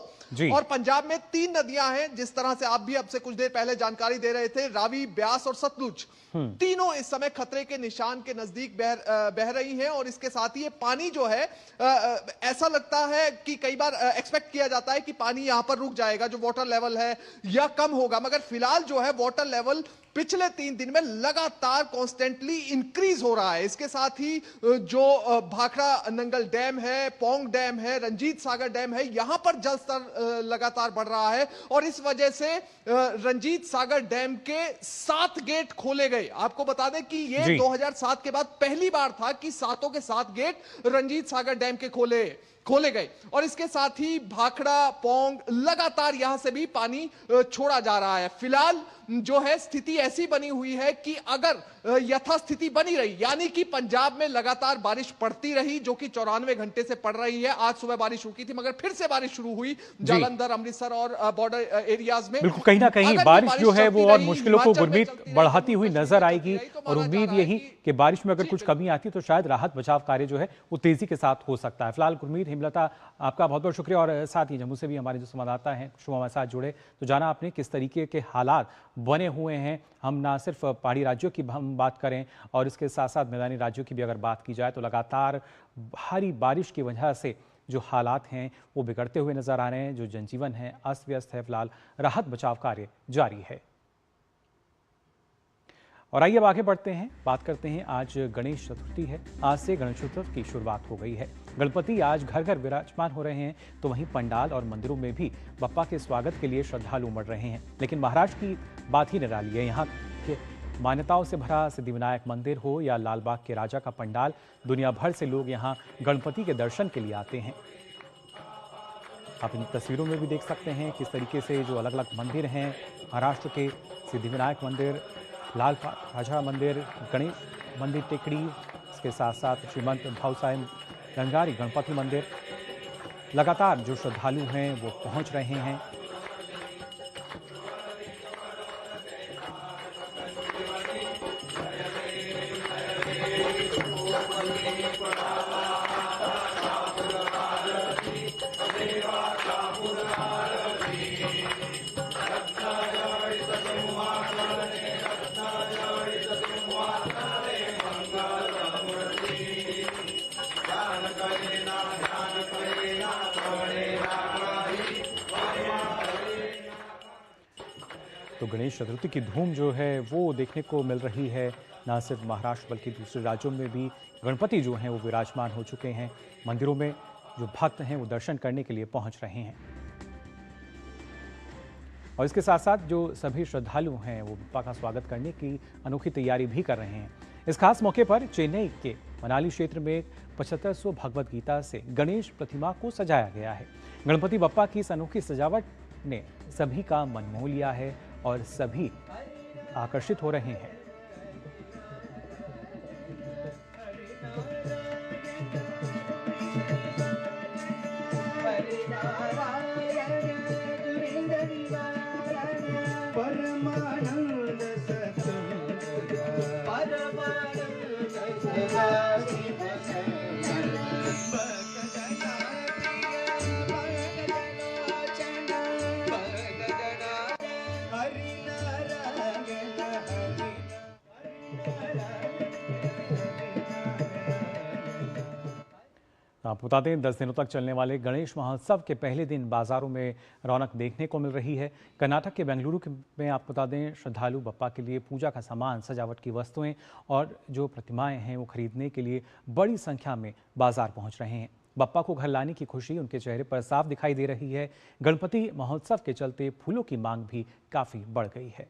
और पंजाब में 3 नदियां हैं, जिस तरह से आप भी अब से कुछ देर पहले जानकारी दे रहे थे, रावी, ब्यास और सतलुज, तीनों इस समय खतरे के निशान के नजदीक बह रही हैं। और इसके साथ ही ये पानी जो है ऐसा लगता है कि कई बार एक्सपेक्ट किया जाता है कि पानी यहां पर रुक जाएगा, जो वाटर लेवल है या कम होगा, मगर फिलहाल जो है वाटर लेवल पिछले 3 दिन में लगातार कॉन्स्टेंटली इंक्रीज हो रहा है। इसके साथ ही जो भाखड़ा नंगल डैम है, पोंग डैम है, रंजीत सागर डैम है, यहां पर जल स्तर लगातार बढ़ रहा है और इस वजह से रंजीत सागर डैम के 7 गेट खोले गए। आपको बता दें कि ये 2007 के बाद पहली बार था कि 7 के 7 गेट रंजीत सागर डैम के खोले गए। और इसके साथ ही भाखड़ा, पोंग, लगातार यहां से भी पानी छोड़ा जा रहा है। फिलहाल जो है स्थिति ऐसी बनी हुई है कि अगर यथास्थिति बनी रही, यानी कि पंजाब में लगातार बारिश पड़ती रही, जो कि 94 घंटे से पड़ रही है। आज सुबह बारिश रुकी थी, मगर फिर से बारिश शुरू हुई जालंधर, अमृतसर और बॉर्डर एरियाज में। बिल्कुल, कहीं ना कहीं बारिश जो है वो और मुश्किलों को गुरमीत बढ़ाती हुई नजर आएगी और उम्मीद यही कि बारिश में अगर कुछ कमी आती तो शायद राहत बचाव कार्य जो है वो तेजी के साथ हो सकता है। फिलहाल गुरमीत, हेमलता, आपका बहुत बहुत शुक्रिया। और साथ ही जम्मू से भी हमारे जो संवाददाता हैं शुभम हमारे साथ जुड़े, तो जाना आपने किस तरीके के हालात बने हुए हैं। हम ना सिर्फ पहाड़ी राज्यों की हम बात करें और इसके साथ साथ मैदानी राज्यों की भी अगर बात की जाए तो लगातार भारी बारिश की वजह से जो हालात हैं वो बिगड़ते हुए नजर आ रहे हैं। जो जनजीवन है अस्त व्यस्त है। फिलहाल राहत बचाव कार्य जारी है। और आइए अब आगे बढ़ते हैं, बात करते हैं। आज गणेश चतुर्थी है। आज से गणेशोत्सव की शुरुआत हो गई है। गणपति आज घर घर विराजमान हो रहे हैं, तो वहीं पंडाल और मंदिरों में भी बप्पा के स्वागत के लिए श्रद्धालु उमड़ रहे हैं। लेकिन महाराष्ट्र की बात ही निराली है। यहाँ के मान्यताओं से भरा सिद्धिविनायक मंदिर हो या लालबाग के राजा का पंडाल, दुनिया भर से लोग यहाँ गणपति के दर्शन के लिए आते हैं। आप इन तस्वीरों में भी देख सकते हैं किस तरीके से जो अलग अलग मंदिर हैं, महाराष्ट्र के सिद्धिविनायक मंदिर, लालबाग राजा मंदिर, गणेश मंदिर टेकड़ी, इसके साथ साथ श्रीमंत भाऊसाहेब रंगारी गणपति मंदिर, लगातार जो श्रद्धालु हैं वो पहुंच रहे हैं। तो गणेश चतुर्थी की धूम जो है वो देखने को मिल रही है। न सिर्फ महाराष्ट्र बल्कि दूसरे राज्यों में भी गणपति जो हैं वो विराजमान हो चुके हैं। मंदिरों में जो भक्त हैं वो दर्शन करने के लिए पहुंच रहे हैं और इसके साथ साथ जो सभी श्रद्धालु हैं वो बप्पा का स्वागत करने की अनोखी तैयारी भी कर रहे हैं। इस खास मौके पर चेन्नई के मनाली क्षेत्र में 7500 भगवत गीता से गणेश प्रतिमा को सजाया गया है। गणपति बप्पा की इस अनोखी सजावट ने सभी का मन मोह लिया है और सभी आकर्षित हो रहे हैं। आप बता दें 10 दिनों तक चलने वाले गणेश महोत्सव के पहले दिन बाजारों में रौनक देखने को मिल रही है। कर्नाटक के बेंगलुरु में आप बता दें श्रद्धालु बप्पा के लिए पूजा का सामान, सजावट की वस्तुएं और जो प्रतिमाएं हैं वो खरीदने के लिए बड़ी संख्या में बाजार पहुंच रहे हैं। बप्पा को घर लाने की खुशी उनके चेहरे पर साफ दिखाई दे रही है। गणपति महोत्सव के चलते फूलों की मांग भी काफी बढ़ गई है।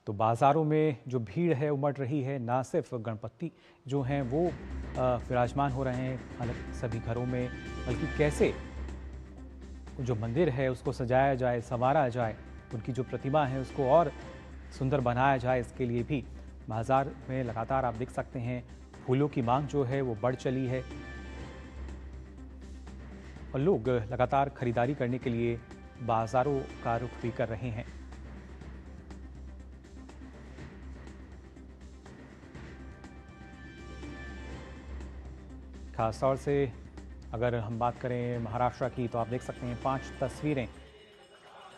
तो बाज़ारों में जो भीड़ है उमड़ रही है। ना सिर्फ गणपति जो हैं वो विराजमान हो रहे हैं अलग सभी घरों में, बल्कि कैसे जो मंदिर है उसको सजाया जाए, संवारा जाए, उनकी जो प्रतिमा है उसको और सुंदर बनाया जाए, इसके लिए भी बाजार में लगातार आप देख सकते हैं फूलों की मांग जो है वो बढ़ चली है और लोग लगातार खरीदारी करने के लिए बाजारों का रुख भी कर रहे हैं। खासतौर से अगर हम बात करें महाराष्ट्र की तो आप देख सकते हैं 5 तस्वीरें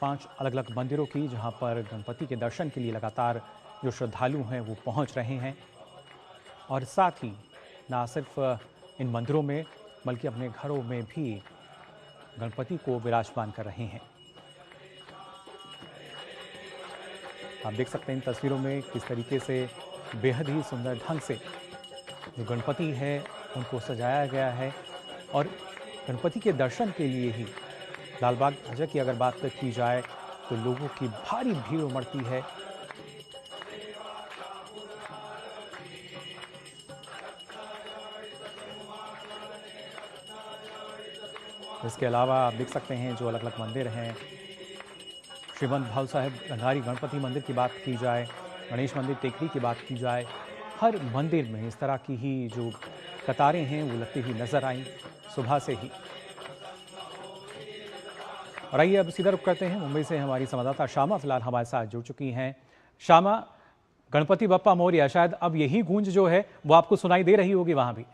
5 अलग अलग मंदिरों की, जहां पर गणपति के दर्शन के लिए लगातार जो श्रद्धालु हैं वो पहुंच रहे हैं और साथ ही ना सिर्फ इन मंदिरों में बल्कि अपने घरों में भी गणपति को विराजमान कर रहे हैं। आप देख सकते हैं इन तस्वीरों में किस तरीके से बेहद ही सुंदर ढंग से जो गणपति है उनको सजाया गया है और गणपति के दर्शन के लिए ही लाल बाग ध्वजा की अगर बात की जाए तो लोगों की भारी भीड़ उमड़ती है। इसके अलावा आप देख सकते हैं जो अलग अलग मंदिर हैं, श्रीमंत भाऊ साहेब गंधारी गणपति मंदिर की बात की जाए, गणेश मंदिर टेकरी की बात की जाए, हर मंदिर में इस तरह की ही जो कतारें हैं वो लगती हुई नजर आई सुबह से ही। और आइए अब सीधा रुख करते हैं मुंबई से हमारी संवाददाता श्यामा फिलहाल हमारे साथ जुड़ चुकी हैं। श्यामा, गणपति बप्पा मोरया, शायद अब यही गूंज जो है वो आपको सुनाई दे रही होगी वहां भी।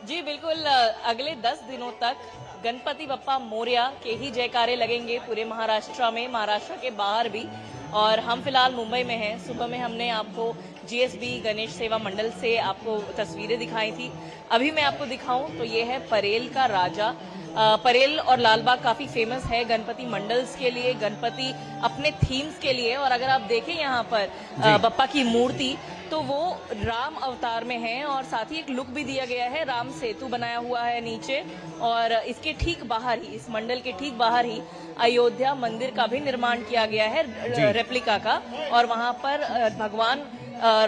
जी बिल्कुल, अगले 10 दिनों तक गणपति बप्पा मोरया के ही जयकारे लगेंगे पूरे महाराष्ट्र में, महाराष्ट्र के बाहर भी। और हम फिलहाल मुंबई में हैं। सुबह में हमने आपको जीएसबी गणेश सेवा मंडल से आपको तस्वीरें दिखाई थी। अभी मैं आपको दिखाऊं तो ये है परेल का राजा। परेल और लालबाग काफी फेमस है गणपति मंडल्स के लिए, गणपति अपने थीम्स के लिए। और अगर आप देखें यहाँ पर बप्पा की मूर्ति तो वो राम अवतार में है और साथ ही एक लुक भी दिया गया है, राम सेतु बनाया हुआ है नीचे। और इसके ठीक बाहर ही, इस मंडल के ठीक बाहर ही अयोध्या मंदिर का भी निर्माण किया गया है रेप्लिका का, और वहां पर भगवान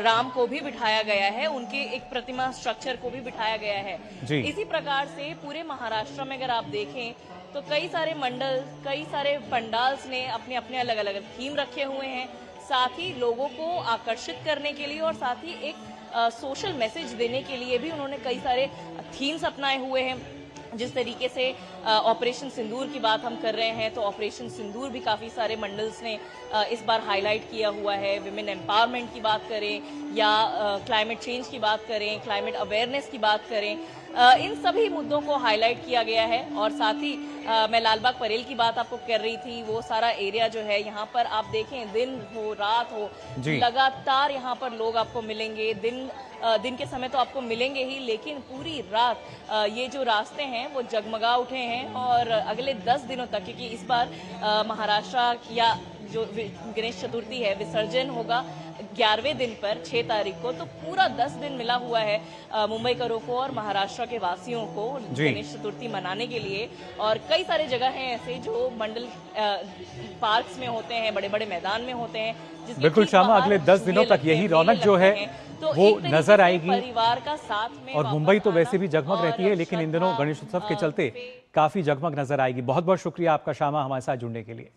राम को भी बिठाया गया है, उनके एक प्रतिमा स्ट्रक्चर को भी बिठाया गया है। इसी प्रकार से पूरे महाराष्ट्र में अगर आप देखें तो कई सारे मंडल, कई सारे पंडाल्स ने अपने अपने अलग अलग थीम रखे हुए हैं, साथ ही लोगों को आकर्षित करने के लिए और साथ ही एक सोशल मैसेज देने के लिए भी उन्होंने कई सारे थीम्स अपनाए हुए हैं। जिस तरीके से ऑपरेशन सिंदूर की बात हम कर रहे हैं तो ऑपरेशन सिंदूर भी काफ़ी सारे मंडल्स ने इस बार हाईलाइट किया हुआ है। विमेन एम्पावरमेंट की बात करें या क्लाइमेट चेंज की बात करें, क्लाइमेट अवेयरनेस की बात करें, इन सभी मुद्दों को हाईलाइट किया गया है। और साथ ही मैं लालबाग परेल की बात आपको कर रही थी, वो सारा एरिया जो है यहाँ पर आप देखें, दिन हो रात हो लगातार यहाँ पर लोग आपको मिलेंगे। दिन के समय तो आपको मिलेंगे ही, लेकिन पूरी रात ये जो रास्ते हैं वो जगमगा उठे हैं। और अगले 10 दिनों तक, क्योंकि इस बार महाराष्ट्र या जो गणेश चतुर्थी है विसर्जन होगा 11वें दिन पर 6 तारीख को, तो पूरा 10 दिन मिला हुआ है मुंबईकरों को और महाराष्ट्र के वासियों को गणेश चतुर्थी मनाने के लिए। और कई सारे जगह हैं ऐसे जो मंडल पार्क्स में होते हैं, बड़े बड़े मैदान में होते हैं। बिल्कुल श्यामा, अगले 10 दिनों तक यही रौनक जो है वो नजर आएगी। परिवार का साथ में, और मुंबई तो वैसे भी जगमग रहती है, लेकिन इन दिनों गणेश उत्सव के चलते काफी जगमग नजर आएगी। बहुत बहुत शुक्रिया आपका श्यामा हमारे साथ जुड़ने के लिए।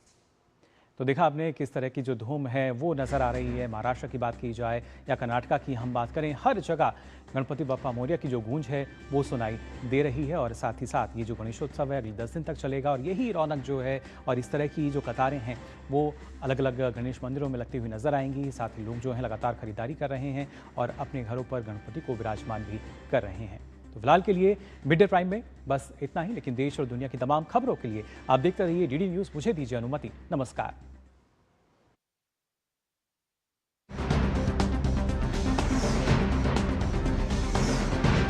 तो देखा आपने किस तरह की जो धूम है वो नज़र आ रही है। महाराष्ट्र की बात की जाए या कर्नाटका की हम बात करें, हर जगह गणपति बप्पा मोरया की जो गूंज है वो सुनाई दे रही है। और साथ ही साथ ये जो गणेशोत्सव है अगले 10 दिन तक चलेगा और यही रौनक जो है और इस तरह की जो कतारें हैं वो अलग अलग गणेश मंदिरों में लगती हुई नजर आएंगी। साथ ही लोग जो हैं लगातार खरीदारी कर रहे हैं और अपने घरों पर गणपति को विराजमान भी कर रहे हैं। तो फिलहाल के लिए मिड डे प्राइम में बस इतना ही, लेकिन देश और दुनिया की तमाम खबरों के लिए आप देखते रहिए डीडी न्यूज़। मुझे दीजिए अनुमति, नमस्कार।